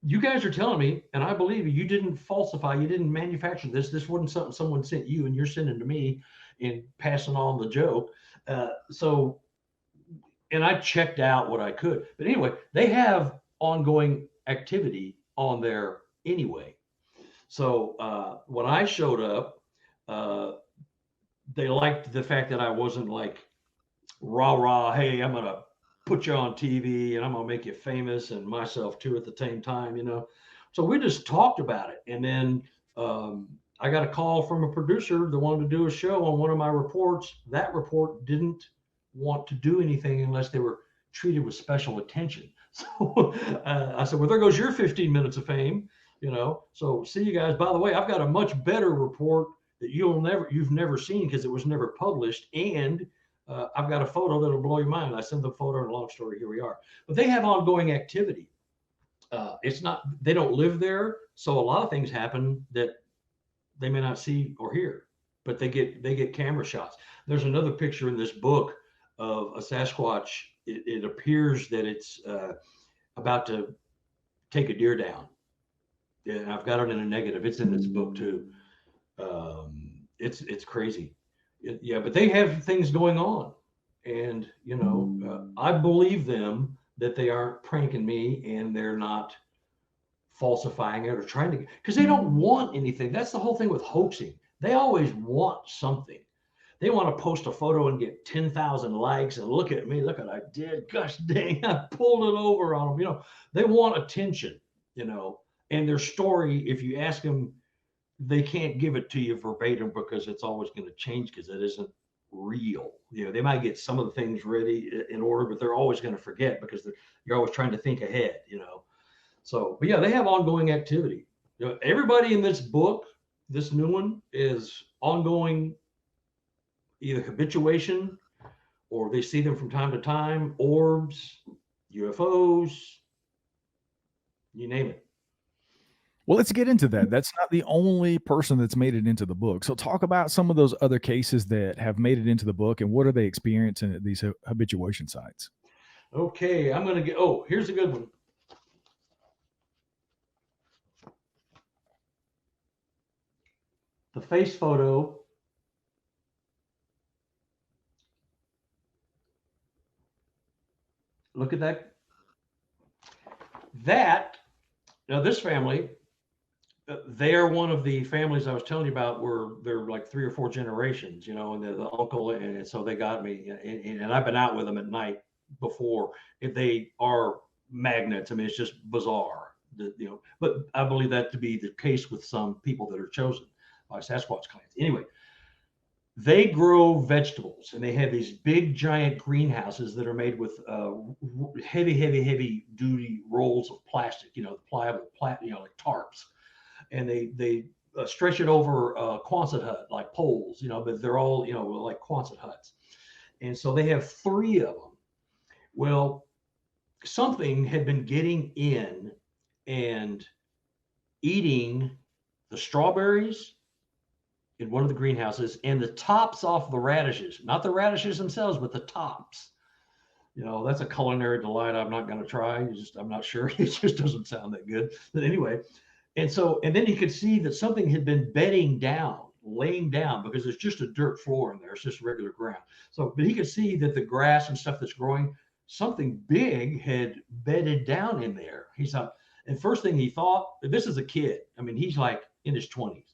you guys are telling me, and I believe you didn't falsify, you didn't manufacture this. This wasn't something someone sent you and you're sending to me and passing on the joke. And I checked out what I could. But anyway, they have ongoing activity on there anyway. So when I showed up, they liked the fact that I wasn't like rah, hey, I'm going to put you on TV and I'm going to make you famous, and myself too at the same time, So we just talked about it. And then I got a call from a producer that wanted to do a show on one of my reports. That report didn't want to do anything unless they were treated with special attention. So I said, well, there goes your 15 minutes of fame, So see you guys. By the way, I've got a much better report that you've never seen because it was never published, and I've got a photo that'll blow your mind. I sent the photo, and a long story, here we are. But they have ongoing activity. They don't live there, so a lot of things happen that they may not see or hear, but they get camera shots. There's another picture in this book of a Sasquatch. It appears that it's about to take a deer down. Yeah, I've got it in a negative. It's in this book too. It's crazy. Yeah, but they have things going on, and I believe them that they aren't pranking me and they're not falsifying it or trying to, because they don't want anything. That's the whole thing with hoaxing. They always want something. They want to post a photo and get 10,000 likes and look at me, look what I did. Gosh dang, I pulled it over on them. They want attention, and their story, if you ask them, they can't give it to you verbatim because it's always going to change because it isn't real. They might get some of the things ready in order, but they're always going to forget because you're always trying to think ahead, So, but yeah, they have ongoing activity. Everybody in this book, this new one, is ongoing, either habituation, or they see them from time to time, orbs, UFOs, you name it. Well, let's get into that. That's not the only person that's made it into the book. So talk about some of those other cases that have made it into the book and what are they experiencing at these habituation sites? Okay, I'm going to get, oh, here's a good one. The face photo. Look at that. Now this family, they are one of the families I was telling you about where they're like 3 or 4 generations, and they're the uncle. And so they got me, and I've been out with them at night before. If they are magnets, I mean, it's just bizarre, but I believe that to be the case with some people that are chosen by Sasquatch clans. Anyway, they grow vegetables and they have these big giant greenhouses that are made with heavy duty rolls of plastic, pliable like tarps, and they stretch it over a Quonset hut like poles, but they're all like Quonset huts, and so they have 3 of them. Well, something had been getting in and eating the strawberries in one of the greenhouses and the tops off the radishes, not the radishes themselves, but the tops. That's a culinary delight I'm not going to try. I'm not sure. It just doesn't sound that good. But anyway, and then you could see that something had been laying down, because there's just a dirt floor in there. It's just regular ground. So, but he could see that the grass and stuff that's growing, something big had bedded down in there. He thought, and first thing he thought, this is a kid. I mean, he's like in his 20s.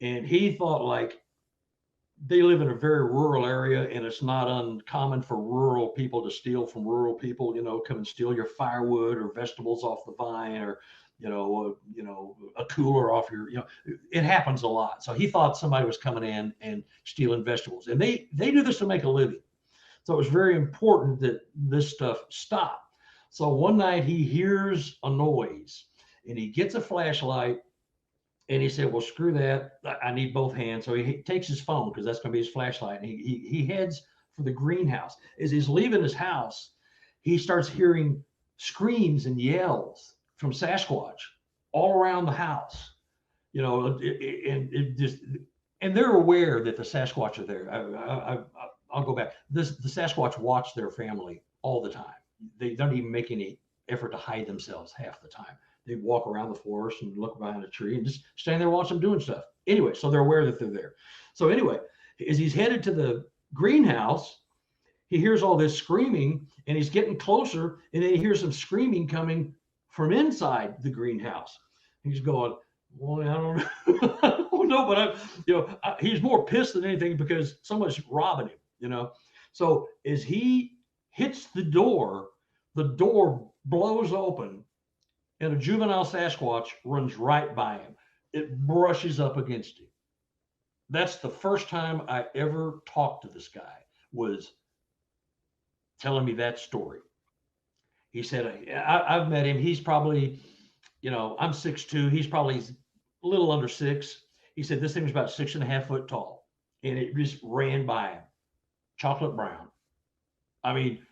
And he thought, like, they live in a very rural area, and it's not uncommon for rural people to steal from rural people, come and steal your firewood or vegetables off the vine, or, a cooler off your, it happens a lot. So he thought somebody was coming in and stealing vegetables, and they do this to make a living. So it was very important that this stuff stop. So one night he hears a noise and he gets a flashlight. And he said, well, screw that. I need both hands. So he takes his phone, because that's going to be his flashlight. And he heads for the greenhouse. As he's leaving his house, he starts hearing screams and yells from Sasquatch all around the house. And they're aware that the Sasquatch are there. I'll go back. The Sasquatch watch their family all the time. They don't even make any effort to hide themselves half the time. They walk around the forest and look behind a tree and just stand there, watch them doing stuff. Anyway, so they're aware that they're there. So anyway, as he's headed to the greenhouse, he hears all this screaming, and he's getting closer, and then he hears some screaming coming from inside the greenhouse. He's going, well, I don't know, but he's more pissed than anything because someone's robbing him, So as he hits the door blows open, and a juvenile Sasquatch runs right by him. It brushes up against him. That's the first time I ever talked to this guy, was telling me that story. He said, I've met him. He's probably, I'm 6'2". He's probably a little under 6. He said this thing was about 6.5 foot tall, and it just ran by him. Chocolate brown. I mean,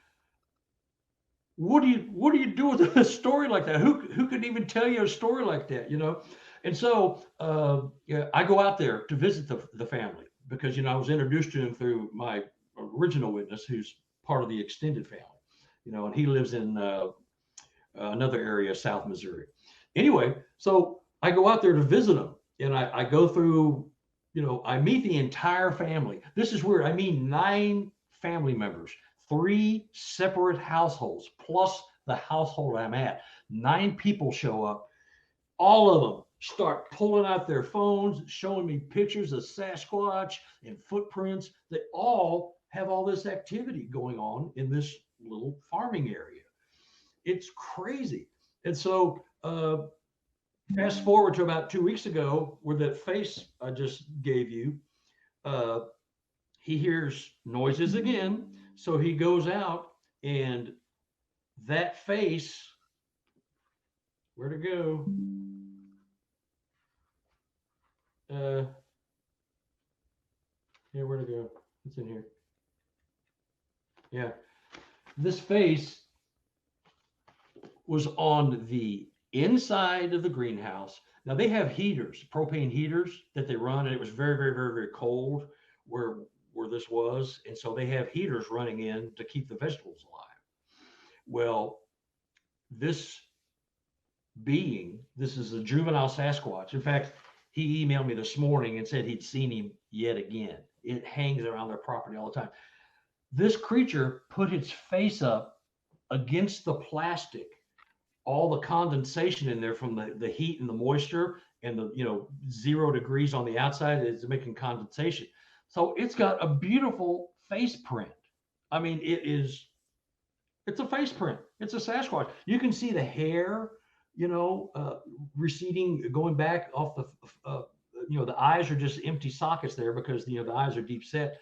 what do you do with a story like that? Who could even tell you a story like that, And so I go out there to visit the family, because I was introduced to him through my original witness, who's part of the extended family, and he lives in another area, South Missouri. Anyway, so I go out there to visit him, and I go through, I meet the entire family. This is weird. I meet 9 family members. 3 separate households, plus the household I'm at. 9 people show up. All of them start pulling out their phones, showing me pictures of Sasquatch and footprints. They all have all this activity going on in this little farming area. It's crazy. And so fast forward to about 2 weeks ago, where that face I just gave you, he hears noises again. So he goes out, and that face, where'd it go? Yeah, where'd it go? It's in here. Yeah. This face was on the inside of the greenhouse, Now they have heaters, propane heaters that they run, and it was very, very, very, very cold where this was, and so they have heaters running in to keep the vegetables alive. Well, this is a juvenile Sasquatch. In fact, he emailed me this morning and said he'd seen him yet again. It hangs around their property all the time. This creature put its face up against the plastic, all the condensation in there from the heat and the moisture and the 0 degrees on the outside is making condensation. So it's got a beautiful face print. I mean, it's a face print. It's a Sasquatch. You can see the hair, receding, going back off the eyes are just empty sockets there because the eyes are deep set.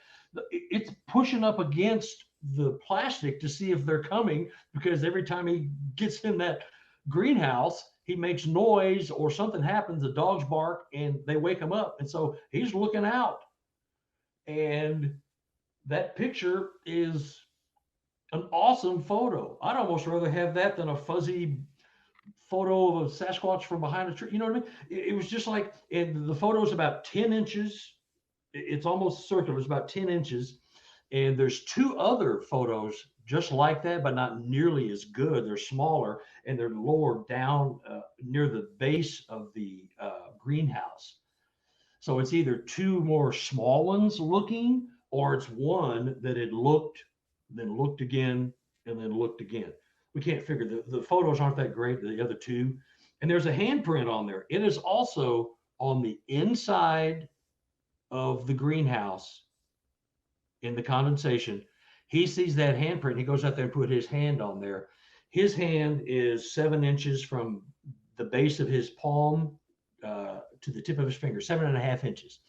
It's pushing up against the plastic to see if they're coming, because every time he gets in that greenhouse, he makes noise or something happens, the dogs bark and they wake him up. And so he's looking out. And that picture is an awesome photo. I'd almost rather have that than a fuzzy photo of a Sasquatch from behind a tree. You know what I mean? It was just like, and the photo is about 10 inches. It's almost circular. It's about 10 inches. And there's 2 other photos just like that, but not nearly as good. They're smaller and they're lower down near the base of the greenhouse. So it's either 2 more small ones looking, or it's one that had looked, then looked again, and then looked again. We can't figure. The photos aren't that great, the other 2. And there's a handprint on there. It is also on the inside of the greenhouse in the condensation. He sees that handprint. He goes out there and put his hand on there. His hand is 7 inches from the base of his palm to the tip of his finger, 7.5 inches.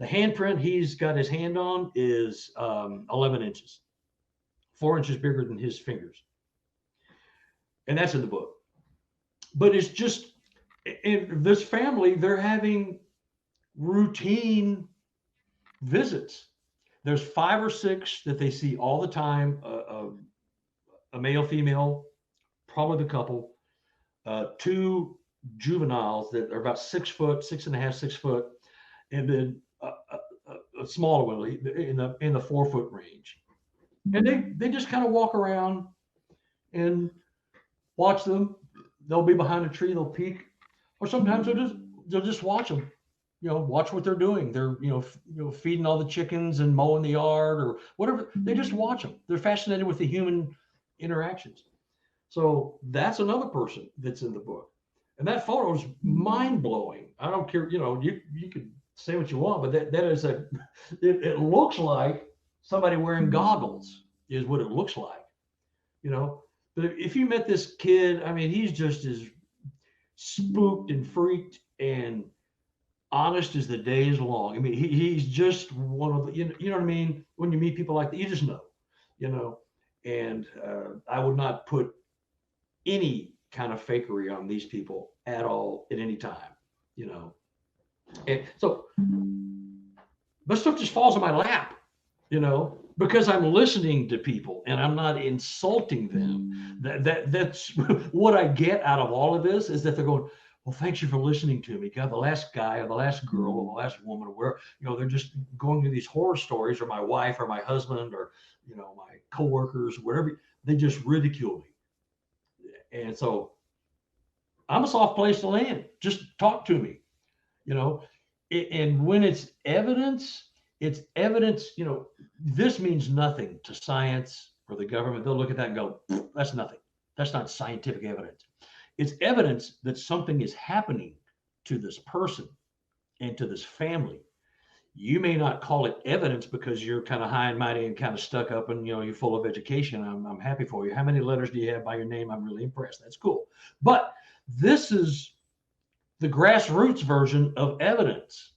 The handprint he's got his hand on is 11 inches, 4 inches bigger than his fingers. And that's in the book. But it's just, in this family, they're having routine visits. There's 5 or 6 that they see all the time, a male, female, probably the couple, 2 juveniles that are about 6 foot, 6.5, 6 foot, and then a smaller one in the 4 foot range. And they just kind of walk around and watch them. They'll be behind a tree, they'll peek, or sometimes they'll just watch them. Watch what they're doing. They're, feeding all the chickens and mowing the yard or whatever. They just watch them. They're fascinated with the human interactions. So that's another person that's in the book. And that photo is mind blowing. I don't care, you could say what you want, but that is it looks like somebody wearing goggles is what it looks like, But if you met this kid, I mean, he's just as spooked and freaked and honest as the day is long. I mean, he's just one of the, you know what I mean? When you meet people like that, you just know, and I would not put any kind of fakery on these people at all at any time, And so, but stuff just falls in my lap, because I'm listening to people and I'm not insulting them. That's what I get out of all of this, is that they're going, well, thank you for listening to me. God, the last guy or the last girl or the last woman, or where, they're just going through these horror stories, or my wife or my husband or, my coworkers, whatever, they just ridicule me. And so I'm a soft place to land. Just talk to me, and when it's evidence, this means nothing to science or the government. They'll look at that and go, that's nothing. That's not scientific evidence. It's evidence that something is happening to this person and to this family. You may not call it evidence because you're kind of high and mighty and kind of stuck up and, you're full of education. I'm happy for you. How many letters do you have by your name? I'm really impressed. That's cool. But this is the grassroots version of evidence.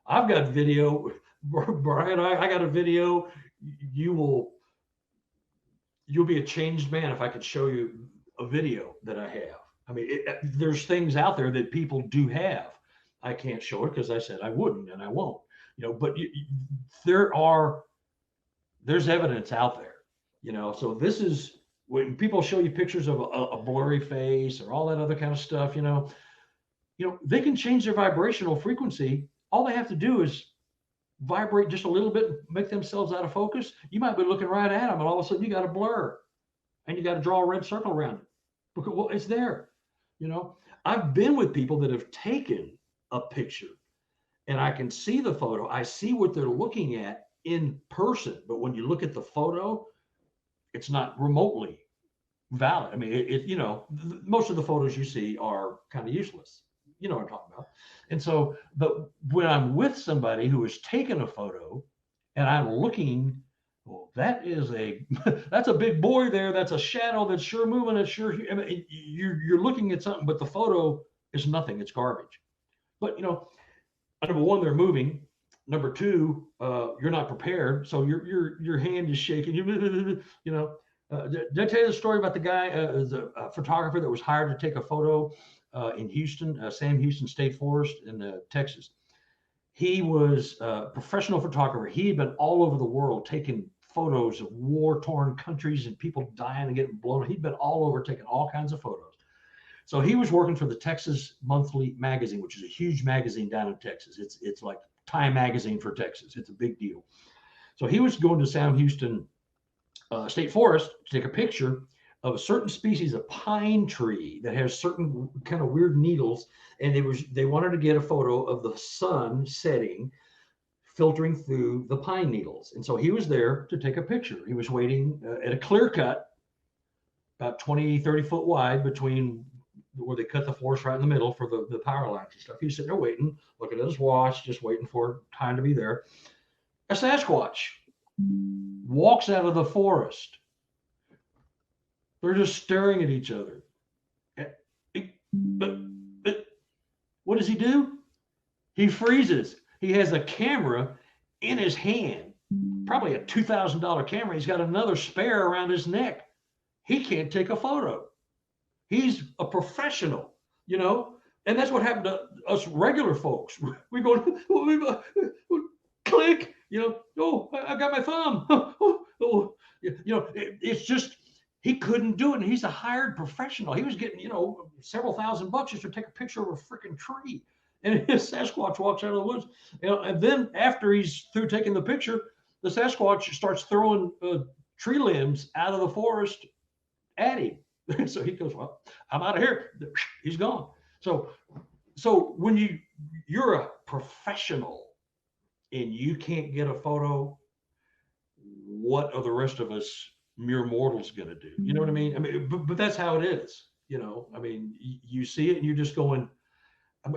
I've got video, Brian, I got a video. You'll be a changed man if I could show you a video that I have. I mean, there's things out there that people do have. I can't show it because I said I wouldn't, and I won't. But there's evidence out there. So this is when people show you pictures of a blurry face or all that other kind of stuff. they can change their vibrational frequency. All they have to do is vibrate just a little bit, make themselves out of focus. You might be looking right at them, and all of a sudden you got a blur, and you got to draw a red circle around it. Because, well, it's there. I've been with people that have taken a picture, and I can see the photo. I see what they're looking at in person, but when you look at the photo, it's not remotely valid. I mean, most of the photos you see are kind of useless. You know what I'm talking about. And so, but when I'm with somebody who has taken a photo and I'm looking, well, that's a big boy there. That's a shadow that's sure moving. It's sure, I mean, you're looking at something, but the photo is nothing. It's garbage. But, number one, they're moving. Number two, you're not prepared. So your hand is shaking, did I tell you the story about the guy, the photographer that was hired to take a photo in Houston, Sam Houston State Forest in Texas? He was a professional photographer. He had been all over the world taking photos of war-torn countries and people dying and getting blown. He'd been all over taking all kinds of photos. So he was working for the Texas Monthly Magazine, which is a huge magazine down in Texas. It's like Time Magazine for Texas. It's a big deal. So he was going to Sam Houston State Forest to take a picture of a certain species of pine tree that has certain kind of weird needles, and they wanted to get a photo of the sun setting, filtering through the pine needles. And so he was there to take a picture. He was waiting at a clear cut, about 20, 30 foot wide, between where they cut the forest right in the middle for the power lines and stuff. He's sitting there waiting, looking at his watch, just waiting for time to be there. A Sasquatch walks out of the forest. They're just staring at each other. But what does he do? He freezes. He has a camera in his hand, probably a $2,000 camera. He's got another spare around his neck. He can't take a photo. He's a professional, and that's what happened to us regular folks. We go, click, oh, I got my thumb. It's just, he couldn't do it. And he's a hired professional. He was getting, several $1,000 just to take a picture of a freaking tree. And his Sasquatch walks out of the woods. And then after he's through taking the picture, the Sasquatch starts throwing tree limbs out of the forest at him. So he goes, well, I'm out of here. He's gone. So when you're a professional and you can't get a photo, what are the rest of us mere mortals going to do? You know what I mean? I mean, but that's how it is. I mean, you see it and you're just going, and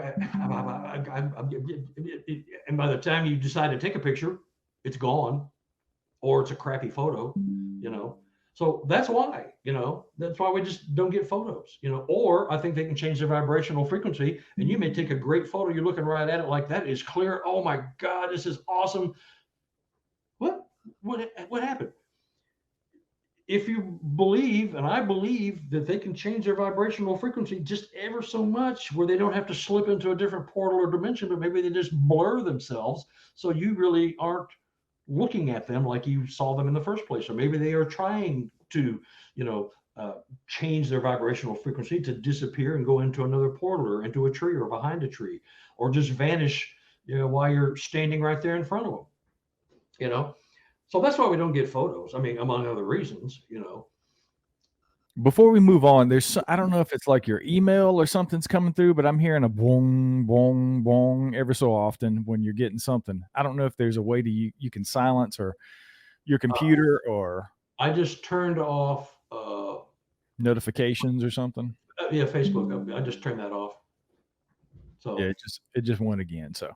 by the time you decide to take a picture, it's gone, or it's a crappy photo, So that's why, that's why we just don't get photos, or I think they can change their vibrational frequency, and you may take a great photo. You're looking right at it like, that is clear. Oh my God, this is awesome. What happened? If you believe, and I believe, that they can change their vibrational frequency just ever so much, where they don't have to slip into a different portal or dimension, but maybe they just blur themselves, so you really aren't looking at them like you saw them in the first place. Or maybe they are trying to, change their vibrational frequency to disappear and go into another portal or into a tree or behind a tree, or just vanish, while you're standing right there in front of them, So that's why we don't get photos. I mean, among other reasons, Before we move on, I don't know if it's like your email or something's coming through, but I'm hearing a bong, bong, bong every so often when you're getting something. I don't know if there's a way you can silence or your computer or. I just turned off notifications or something. Yeah, Facebook. I just turned that off. So yeah, it just went again. So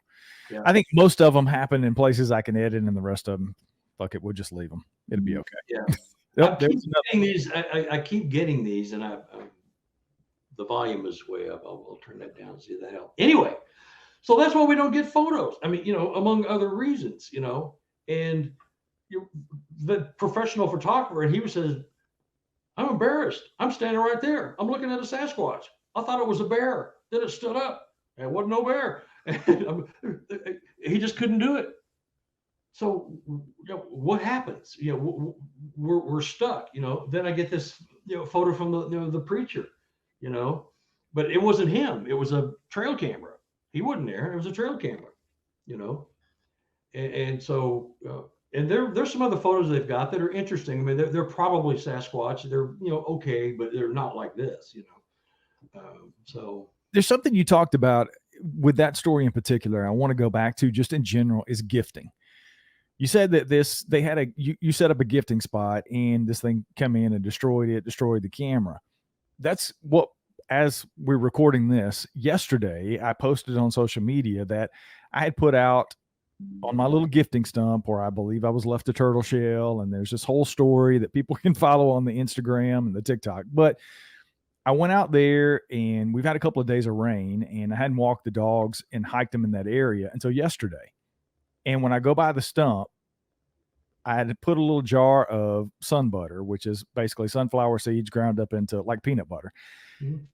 yeah. I think most of them happen in places I can edit, and the rest of them, fuck it, we'll just leave them. It'll be okay. Yeah. Yep, I keep getting these, and the volume is way up. I'll turn that down, see if that helps. Anyway, so that's why we don't get photos. I mean, among other reasons, and the professional photographer, and he says, I'm embarrassed. I'm standing right there. I'm looking at a Sasquatch. I thought it was a bear. Then it stood up. It wasn't no bear. He just couldn't do it. So what happens? We're stuck. Then I get this photo from the preacher. but it wasn't him. It was a trail camera. He wasn't there. It was a trail camera, you know. And so, and there's some other photos they've got that are interesting. I mean, they're probably Sasquatch. They're, you know, okay, but they're not like this, you know. So There's something you talked about with that story in particular. I want to go back to just in general is gifting. You said that you set up a gifting spot and this thing came in and destroyed the camera. That's what, as we're recording this yesterday, I posted on social media that I had put out on my little gifting stump where I believe I was left a turtle shell. And there's this whole story that people can follow on the Instagram and the TikTok. But I went out there and we've had a couple of days of rain and I hadn't walked the dogs and hiked them in that area until yesterday. And when I go by the stump, I had to put a little jar of sun butter, which is basically sunflower seeds ground up into like peanut butter. Mm-hmm.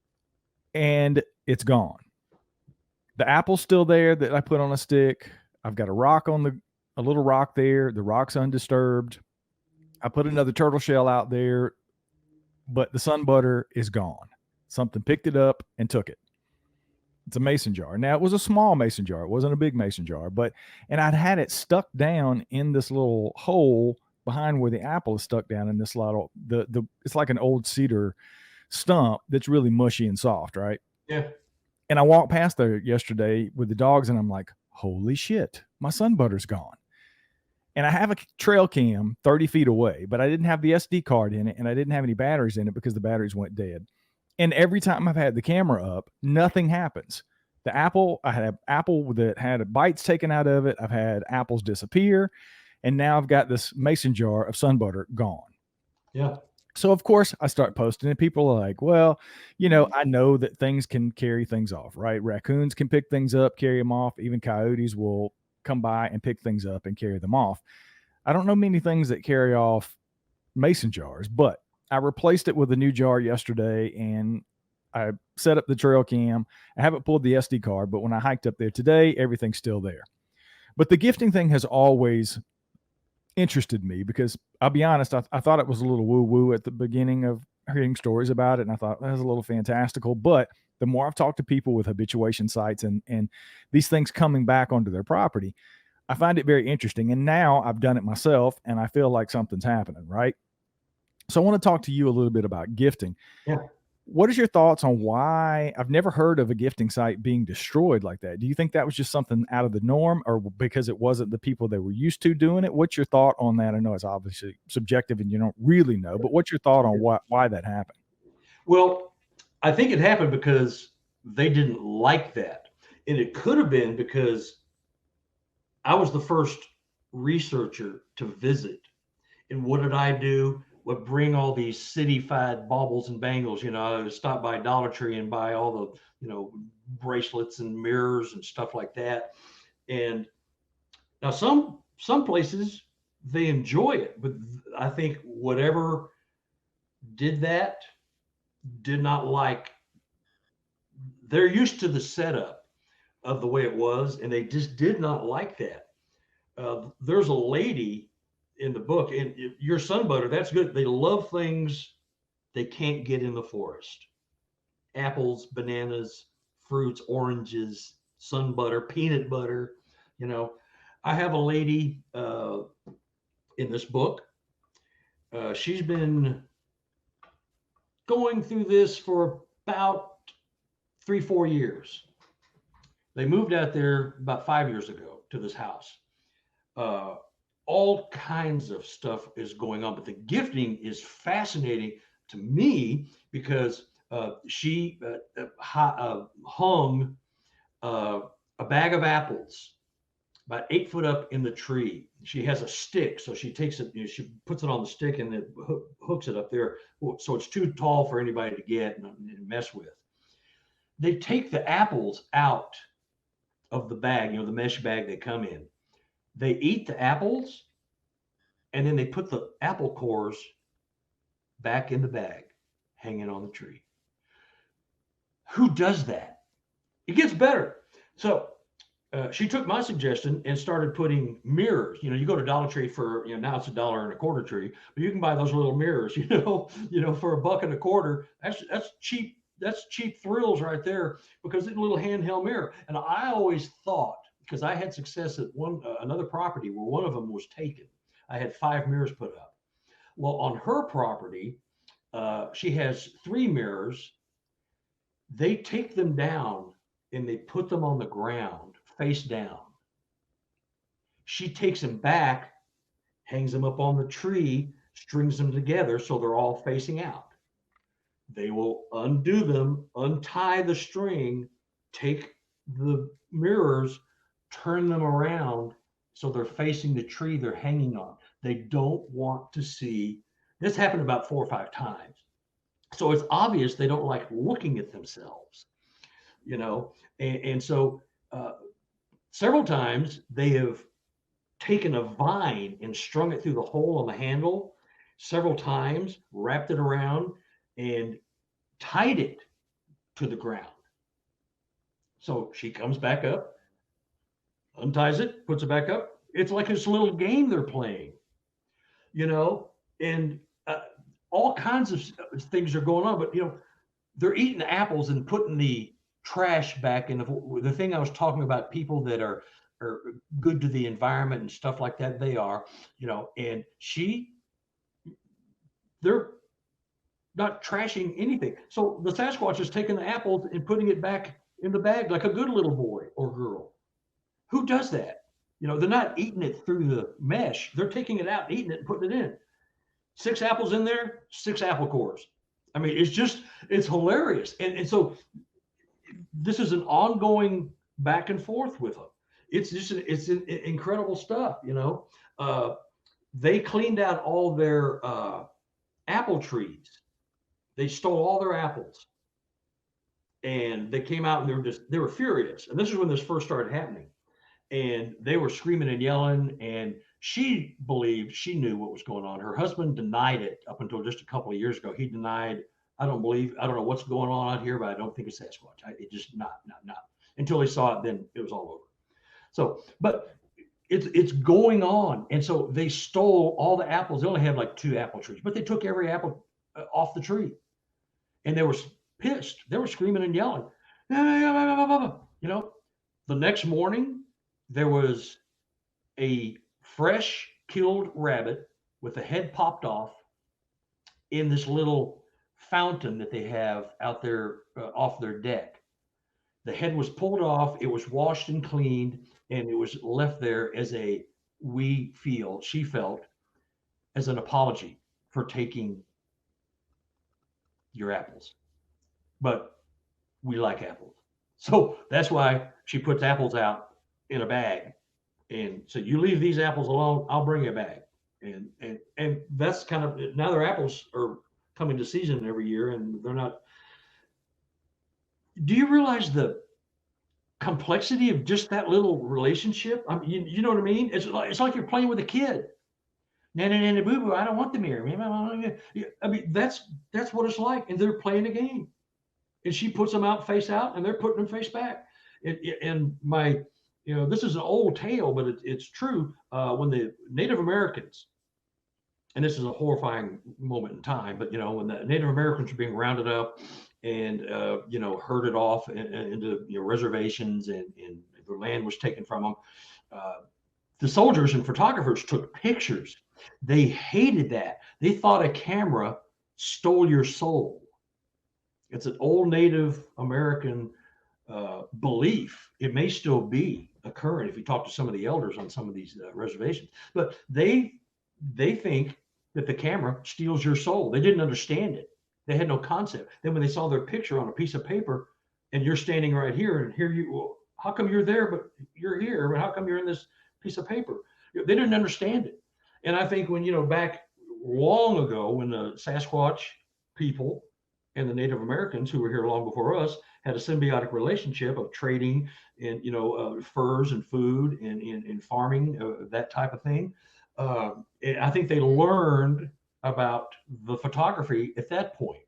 And it's gone. The apple's still there that I put on a stick. I've got a little rock there. The rock's undisturbed. I put another turtle shell out there, but the sun butter is gone. Something picked it up and took it. It's a mason jar. Now, it was a small mason jar. It wasn't a big mason jar, and I'd had it stuck down in this little hole behind where the apple is stuck down in this little, it's like an old cedar stump that's really mushy and soft, right? Yeah. And I walked past there yesterday with the dogs and I'm like, holy shit, my sun butter's gone. And I have a trail cam 30 feet away, but I didn't have the SD card in it and I didn't have any batteries in it because the batteries went dead. And every time I've had the camera up, nothing happens. The apple, I had an apple that had bites taken out of it. I've had apples disappear. And now I've got this mason jar of sun butter gone. Yeah. So, of course, I start posting and people are like, well, you know, I know that things can carry things off, right? Raccoons can pick things up, carry them off. Even coyotes will come by and pick things up and carry them off. I don't know many things that carry off mason jars, but I replaced it with a new jar yesterday and I set up the trail cam. I haven't pulled the SD card, but when I hiked up there today, everything's still there. But the gifting thing has always interested me because I'll be honest, I thought it was a little woo-woo at the beginning of hearing stories about it. And I thought that was a little fantastical, but the more I've talked to people with habituation sites and these things coming back onto their property, I find it very interesting. And now I've done it myself and I feel like something's happening, right? So I want to talk to you a little bit about gifting. Yeah. What is your thoughts on why I've never heard of a gifting site being destroyed like that? Do you think that was just something out of the norm or because it wasn't the people that were used to doing it? What's your thought on that? I know it's obviously subjective and you don't really know, but what's your thought on why that happened? Well, I think it happened because they didn't like that. And it could have been because I was the first researcher to visit. And what did I do? Would bring all these city-fied baubles and bangles, you know, I would stop by Dollar Tree and buy all the, you know, bracelets and mirrors and stuff like that. And now some places they enjoy it, but I think whatever did that did not like, they're used to the setup of the way it was, and they just did not like that. There's a lady in the book, and your sun butter, that's good. They love things they can't get in the forest. Apples, bananas, fruits, oranges, sun butter, peanut butter. You know, I have a lady in this book. She's been going through this for about 3-4 years. They moved out there about 5 years ago to this house. All kinds of stuff is going on, but the gifting is fascinating to me because she hung a bag of apples about 8 foot up in the tree. She has a stick, so she takes it, you know, she puts it on the stick and then hooks it up there, so it's too tall for anybody to get and mess with. They take the apples out of the bag, you know, the mesh bag they come in. They eat the apples, and then they put the apple cores back in the bag, hanging on the tree. Who does that? It gets better. So she took my suggestion and started putting mirrors. You know, you go to Dollar Tree for, you know, now it's $1.25 tree, but you can buy those little mirrors, you know, for $1.25. That's cheap that's cheap thrills right there, because it's a little handheld mirror. And I always thought, because I had success at another property where one of them was taken. I had 5 mirrors put up. Well, on her property, she has 3 mirrors. They take them down and they put them on the ground face down. She takes them back, hangs them up on the tree, strings them together so they're all facing out. They will undo them, untie the string, take the mirrors, turn them around so they're facing the tree they're hanging on. They don't want to see. This happened about 4 or 5 times. So it's obvious they don't like looking at themselves, you know. And so several times they have taken a vine and strung it through the hole on the handle several times, wrapped it around, and tied it to the ground. So she comes back up, unties it, puts it back up. It's like this little game they're playing, you know, and all kinds of things are going on. But, you know, they're eating the apples and putting the trash back in the thing I was talking about, people that are good to the environment and stuff like that. They are, you know, and they're not trashing anything. So the Sasquatch is taking the apples and putting it back in the bag like a good little boy or girl. Who does that? You know, they're not eating it through the mesh. They're taking it out, eating it, and putting it in. 6 apples in there, 6 apple cores. I mean, it's hilarious. And so this is an ongoing back and forth with them. It's incredible stuff, you know. They cleaned out all their apple trees. They stole all their apples. And they came out and they were furious. And this is when this first started happening. And they were screaming and yelling, and she believed she knew what was going on. Her husband denied it up until just a couple of years ago. He denied, I don't know what's going on out here, but I don't think it's Sasquatch. It just not. Until he saw it, then it was all over. So, but it's going on. And so they stole all the apples. They only had like 2 apple trees, but they took every apple off the tree. And they were pissed. They were screaming and yelling. You know, the next morning, there was a fresh killed rabbit with the head popped off in this little fountain that they have out there off their deck. The head was pulled off, it was washed and cleaned, and it was left there as she felt, as an apology for taking your apples. But we like apples. So that's why she puts apples out in a bag. And so you leave these apples alone, I'll bring you a bag. And that's kind of, now their apples are coming to season every year, and they're not. Do you realize the complexity of just that little relationship? I mean, you know what I mean? It's like you're playing with a kid. Nana boo boo, I don't want the mirror. I mean, that's what it's like. And they're playing a game. And she puts them out face out, and they're putting them face back. And my, you know, this is an old tale, but it's true. When the Native Americans, and this is a horrifying moment in time, but, you know, when the Native Americans were being rounded up and, you know, herded off into, you know, reservations, and their land was taken from them, the soldiers and photographers took pictures. They hated that. They thought a camera stole your soul. It's an old Native American belief. It may still be occurring if you talk to some of the elders on some of these reservations, but they think that the camera steals your soul. They didn't understand it. They had no concept. Then when they saw their picture on a piece of paper, and you're standing right here, and here you, well, how come you're there, but you're here? How come you're in this piece of paper? They didn't understand it. And I think when, you know, back long ago, when the Sasquatch people and the Native Americans, who were here long before us, had a symbiotic relationship of trading in, you know, furs and food and farming, that type of thing. I think they learned about the photography at that point.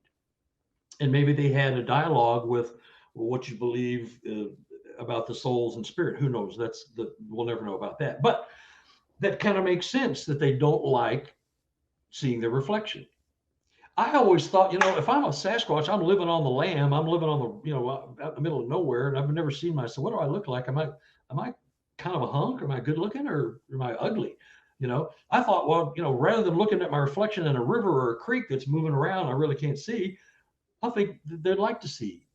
And maybe they had a dialogue with what you believe about the souls and spirit. Who knows? We'll never know about that. But that kind of makes sense that they don't like seeing their reflection. I always thought, if I'm a Sasquatch, I'm living on the lam. I'm living on the, out in the middle of nowhere, and I've never seen myself. What do I look like? Am I kind of a hunk? Am I good looking, or am I ugly? I thought, well, rather than looking at my reflection in a river or a creek that's moving around, I really can't see. I think they'd like to see,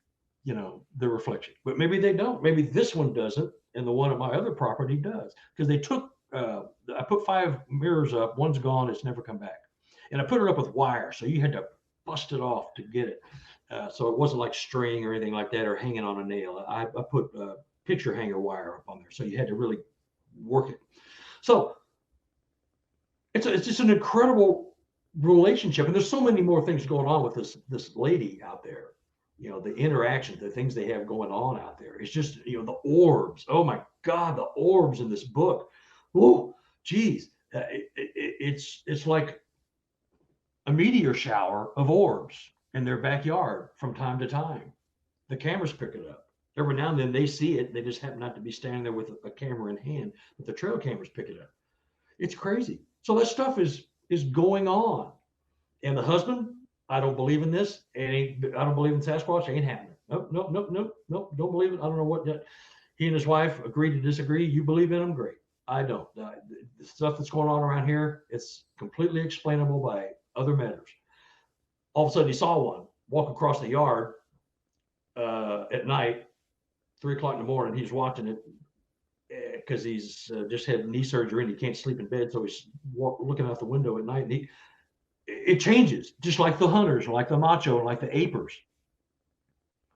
the reflection, but maybe they don't. Maybe this one doesn't, and the one at my other property does, because they took. I put 5 mirrors up. One's gone. It's never come back. And I put it up with wire, so you had to bust it off to get it. So it wasn't like string or anything like that, or hanging on a nail. I put picture hanger wire up on there, so you had to really work it. So it's just an incredible relationship, and there's so many more things going on with this lady out there. The interactions, the things they have going on out there. It's just the orbs. Oh my God, the orbs in this book. Oh, geez, it's like a meteor shower of orbs in their backyard from time to time. The cameras pick it up. Every now and then they see it. They just happen not to be standing there with a camera in hand, but the trail cameras pick it up. It's crazy. So that stuff is going on. And the husband, I don't believe in this. I don't believe in Sasquatch. Ain't happening. Nope. Don't believe it. I don't know what. He and his wife agree to disagree. You believe in them? Great. I don't. The stuff that's going on around here, it's completely explainable by other matters. All of a sudden, he saw one walk across the yard at night, 3 o'clock in the morning. He's watching it because he's just had knee surgery and he can't sleep in bed. So he's looking out the window at night, and it changes, just like the hunters, like the macho, like the apers.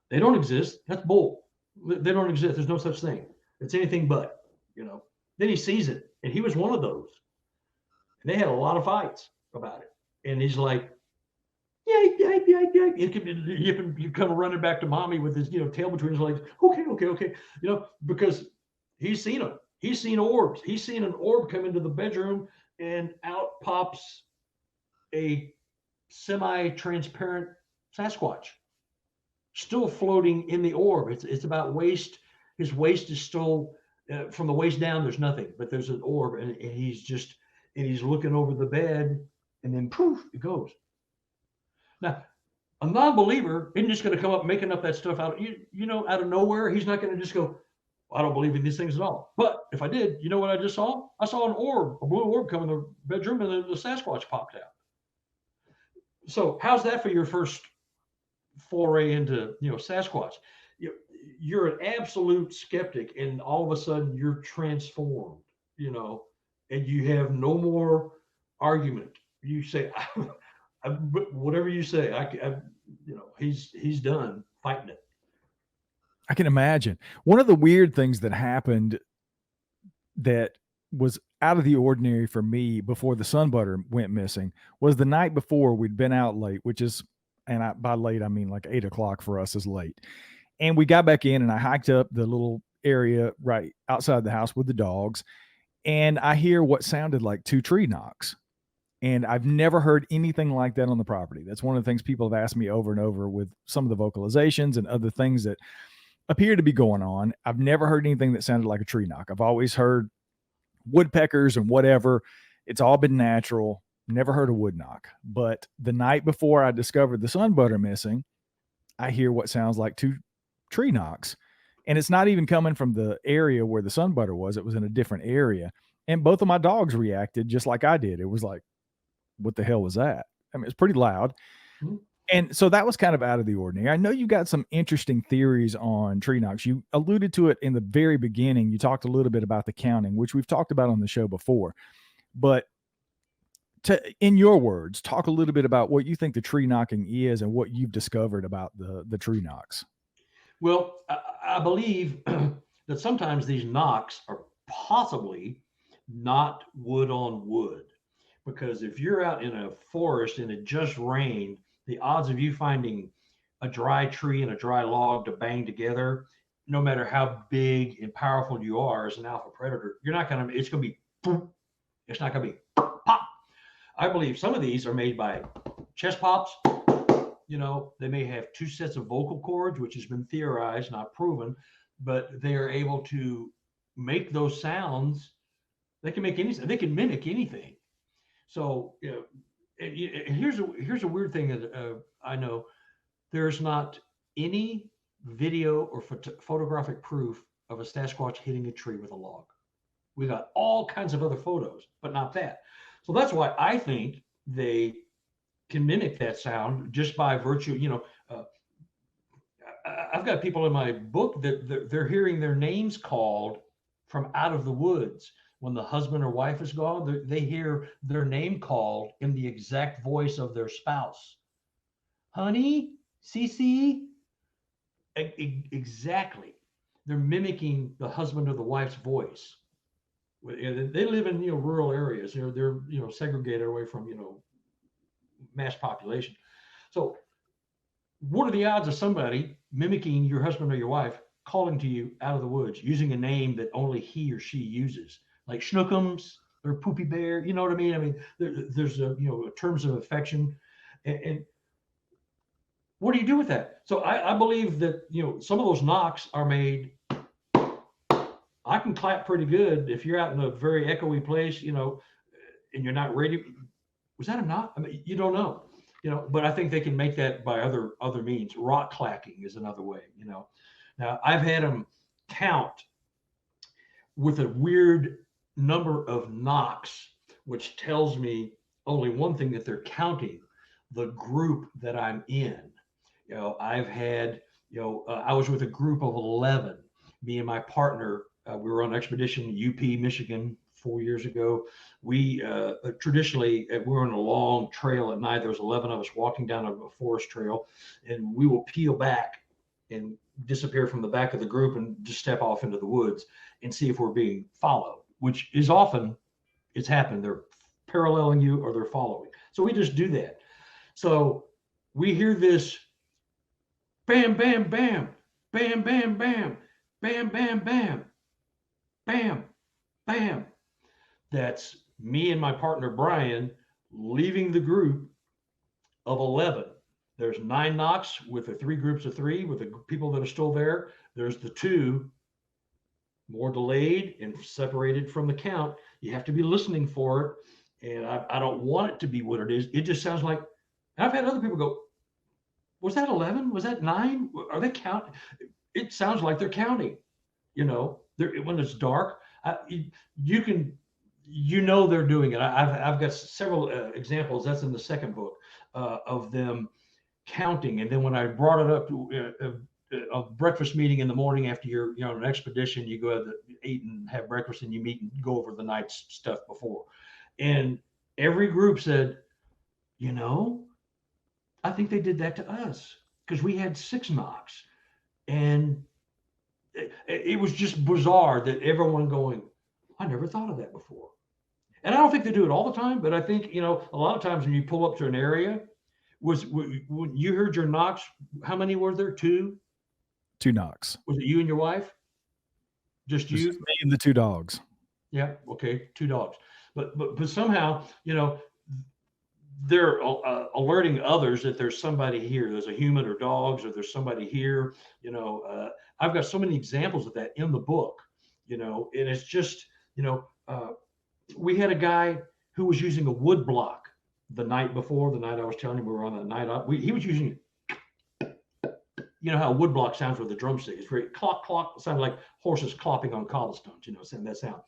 They don't exist. That's bull. They don't exist. There's no such thing. It's anything but, Then he sees it, and he was one of those. And they had a lot of fights about it. And he's like, you come running back to mommy with his, tail between his legs. Okay. Because he's seen them. He's seen orbs. He's seen an orb come into the bedroom, and out pops a semi-transparent Sasquatch, still floating in the orb. It's about waist. His waist is still from the waist down. There's nothing, but there's an orb, and he's looking over the bed, and then poof, it goes. Now, a non-believer isn't just going to come up making up that stuff out of nowhere. He's not going to just go, I don't believe in these things at all. But if I did, you know what I just saw? I saw an orb, a blue orb, come in the bedroom, and then the Sasquatch popped out. So how's that for your first foray into Sasquatch? You're an absolute skeptic, and all of a sudden you're transformed, and you have no more argument. You say, whatever you say, he's done fighting it. I can imagine. One of the weird things that happened that was out of the ordinary for me before the sunbutter went missing was the night before. We'd been out late, which is, and by late, I mean like 8 o'clock for us is late. And we got back in, and I hiked up the little area right outside the house with the dogs. And I hear what sounded like 2 tree knocks. And I've never heard anything like that on the property. That's one of the things people have asked me over and over with some of the vocalizations and other things that appear to be going on. I've never heard anything that sounded like a tree knock. I've always heard woodpeckers and whatever. It's all been natural. Never heard a wood knock. But the night before I discovered the sunbutter missing, I hear what sounds like 2 tree knocks. And it's not even coming from the area where the sunbutter was. It was in a different area. And both of my dogs reacted just like I did. It was like, what the hell was that? I mean, it's pretty loud. Mm-hmm. And so that was kind of out of the ordinary. I know you got some interesting theories on tree knocks. You alluded to it in the very beginning. You talked a little bit about the counting, which we've talked about on the show before. But in your words, talk a little bit about what you think the tree knocking is and what you've discovered about the tree knocks. Well, I believe that sometimes these knocks are possibly not wood on wood, because if you're out in a forest and it just rained, the odds of you finding a dry tree and a dry log to bang together, no matter how big and powerful you are as an alpha predator, it's going to be, it's not going to be pop. I believe some of these are made by chest pops. They may have 2 sets of vocal cords, which has been theorized, not proven, but they are able to make those sounds. They can make anything. They can mimic anything. So, here's a weird thing that I know. There's not any video or photographic proof of a Sasquatch hitting a tree with a log. We got all kinds of other photos, but not that. So that's why I think they can mimic that sound just by virtue. I've got people in my book that they're hearing their names called from out of the woods. When the husband or wife is gone, they hear their name called in the exact voice of their spouse. Honey, Cece, exactly. They're mimicking the husband or the wife's voice. They live in rural areas. They're segregated away from mass population. So, what are the odds of somebody mimicking your husband or your wife calling to you out of the woods using a name that only he or she uses, like Schnookums or Poopy Bear? You know what I mean? I mean, there's terms of affection, and what do you do with that? So I believe that some of those knocks are made. I can clap pretty good if you're out in a very echoey place, and you're not ready. Was that a knock? I mean, you don't know, but I think they can make that by other means. Rock clacking is another way, Now I've had them count with a weird number of knocks, which tells me only one thing, that they're counting the group that I'm in. I've had, I was with a group of 11, me and my partner. We were on an expedition in UP, Michigan 4 years ago. We traditionally, we were on a long trail at night. There was 11 of us walking down a forest trail, and we will peel back and disappear from the back of the group and just step off into the woods and see if we're being followed, which is often, it's happened. They're paralleling you or they're following. So we just do that. So we hear this bam, bam, bam, bam, bam, bam, bam, bam, bam, bam, bam. That's me and my partner, Brian, leaving the group of 11. There's 9 knocks with the 3 groups of 3 with the people that are still there. There's the 2 more delayed and separated from the count. You have to be listening for it. And I don't want it to be what it is. It just sounds like, I've had other people go, was that 11? Was that 9? Are they counting? It sounds like they're counting, when it's dark. You can, they're doing it. I've got several examples. That's in the second book of them counting. And then when I brought it up to a breakfast meeting in the morning after you're on an expedition, you go to eat and have breakfast and you meet and go over the night's stuff before. And every group said, I think they did that to us because we had 6 knocks. And it was just bizarre that everyone going, I never thought of that before. And I don't think they do it all the time, but I think, a lot of times when you pull up to an area, when you heard your knocks, how many were there? 2? 2 knocks. Was it you and your wife? Just you? Me and the 2 dogs. Yeah. Okay. 2 dogs. But somehow, they're alerting others that there's somebody here. There's a human or dogs, or there's somebody here. I've got so many examples of that in the book, and it's just, we had a guy who was using a wood block the night before, the night I was telling you we were on that night up. He was using, how a wood block sounds with a drumstick. It's very clock, clock. It sounds like horses clopping on cobblestones, saying that sound.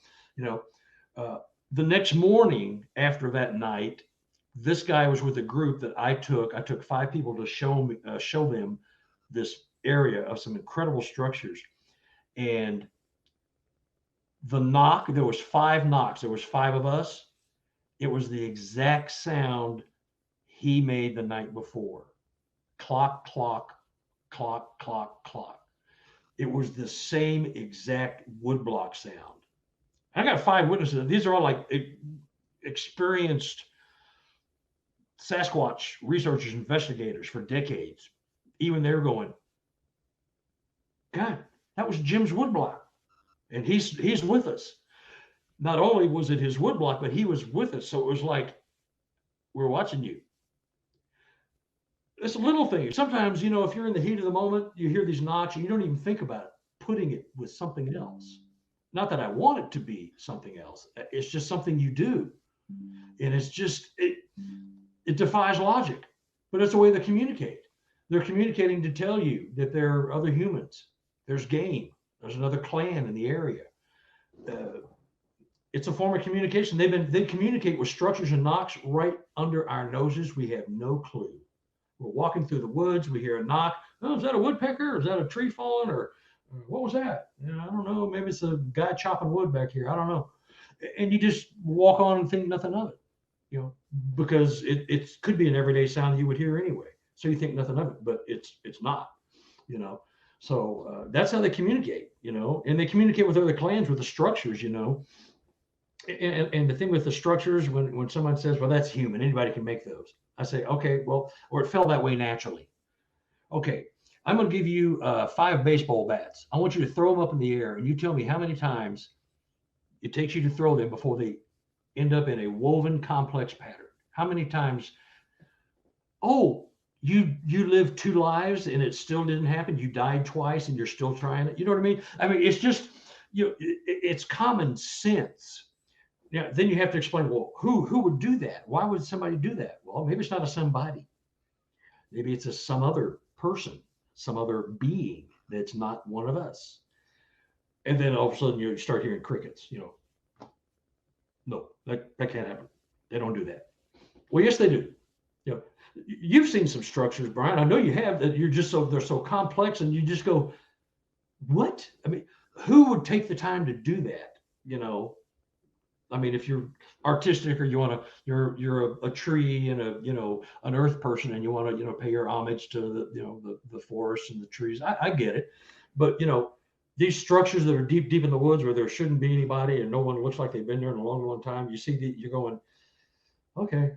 The next morning after that night, this guy was with a group that I took 5 people to show them this area of some incredible structures. And the knock, there was 5 knocks. There was 5 of us. It was the exact sound he made the night before. Clock, clock, clock, clock, clock. It was the same exact woodblock sound. I got 5 witnesses. These are all like experienced Sasquatch researchers, investigators for decades. Even they're going, God, that was Jim's woodblock. And he's with us. Not only was it his woodblock, but he was with us. So it was like, we're watching you. It's a little thing. Sometimes, if you're in the heat of the moment, you hear these knocks and you don't even think about it, putting it with something else. Not that I want it to be something else. It's just something you do. And it's just, It defies logic, but it's the way they communicate. They're communicating to tell you that there are other humans. There's game. There's another clan in the area. It's a form of communication. They communicate with structures and knocks right under our noses. We have no clue. We're walking through the woods. We hear a knock. Oh, is that a woodpecker? Or is that a tree falling? Or what was that? I don't know. Maybe it's a guy chopping wood back here. I don't know. And you just walk on and think nothing of it, because it could be an everyday sound that you would hear anyway. So you think nothing of it, but it's not, So that's how they communicate, and they communicate with other clans with the structures, And the thing with the structures, when someone says, well, that's human, anybody can make those. I say, okay, well, or it fell that way naturally. Okay, I'm going to give you 5 baseball bats. I want you to throw them up in the air, and you tell me how many times it takes you to throw them before they end up in a woven complex pattern. How many times? Oh, you lived 2 lives and it still didn't happen. You died twice and you're still trying it. You know what I mean? It's just, it's common sense. Yeah. Then you have to explain, well, who would do that? Why would somebody do that? Well, maybe it's not a somebody. Maybe it's some other person, some other being that's not one of us. And then all of a sudden you start hearing crickets, No, that can't happen. They don't do that. Well, yes, they do. You've seen some structures, Brian. I know you have, that they're so complex, and you just go, what? Who would take the time to do that? If you're artistic, or you're a tree and an earth person, and you want to, pay your homage to the forest and the trees. I get it. But, these structures that are deep in the woods where there shouldn't be anybody and no one looks like they've been there in a long, long time, you see you're going, okay,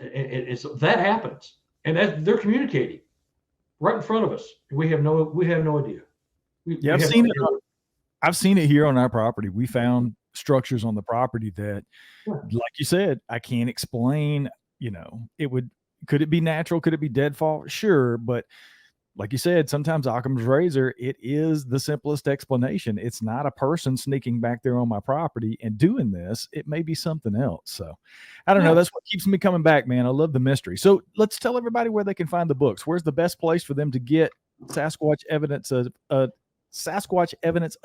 and so that happens, and they're communicating right in front of us. We have no idea. I've seen it here on our property. We found structures on the property that, like you said, I can't explain. Could it be natural? Could it be deadfall? Sure, but like you said, sometimes Occam's razor, it is the simplest explanation. It's not a person sneaking back there on my property and doing this. It may be something else. So I don't know. That's what keeps me coming back, man. I love the mystery. So let's tell everybody where they can find the books. Where's the best place for them to get Sasquatch evidence of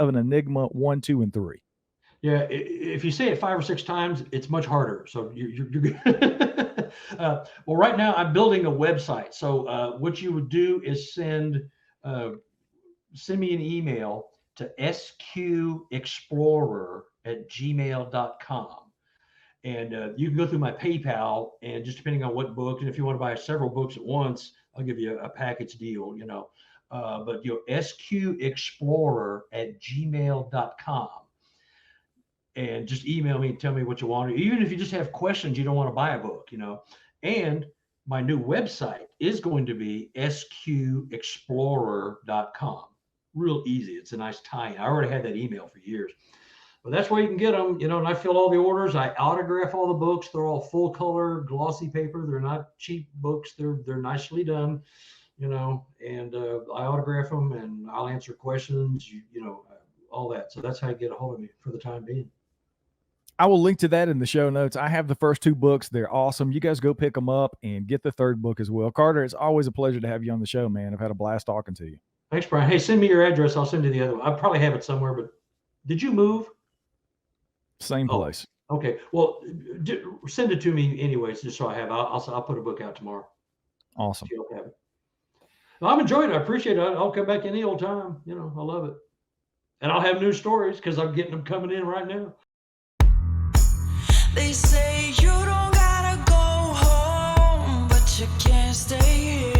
an Enigma 1, 2, and 3? Yeah, if you say it 5 or 6 times, it's much harder. So you're good. Well, right now I'm building a website. So what you would do is send me an email to sqexplorer@gmail.com. And you can go through my PayPal, and just depending on what book, and if you want to buy several books at once, I'll give you a package deal, but sqexplorer@gmail.com. And just email me and tell me what you want. Even if you just have questions, you don't want to buy a book, And my new website is going to be sqexplorer.com. Real easy. It's a nice tie-in. I already had that email for years. But that's where you can get them, and I fill all the orders. I autograph all the books. They're all full color, glossy paper. They're not cheap books. They're nicely done, and I autograph them, and I'll answer questions, all that. So that's how you get a hold of me for the time being. I will link to that in the show notes. I have the first 2 books. They're awesome. You guys go pick them up and get the 3rd book as well. Carter, it's always a pleasure to have you on the show, man. I've had a blast talking to you. Thanks, Brian. Hey, send me your address. I'll send you the other one. I probably have it somewhere, but did you move? Same place. Okay. Well, send it to me anyways, just so I have. I'll put a book out tomorrow. Awesome. Have it. Well, I'm enjoying it. I appreciate it. I'll come back any old time. I love it. And I'll have new stories because I'm getting them coming in right now. They say you don't gotta go home, but you can't stay here.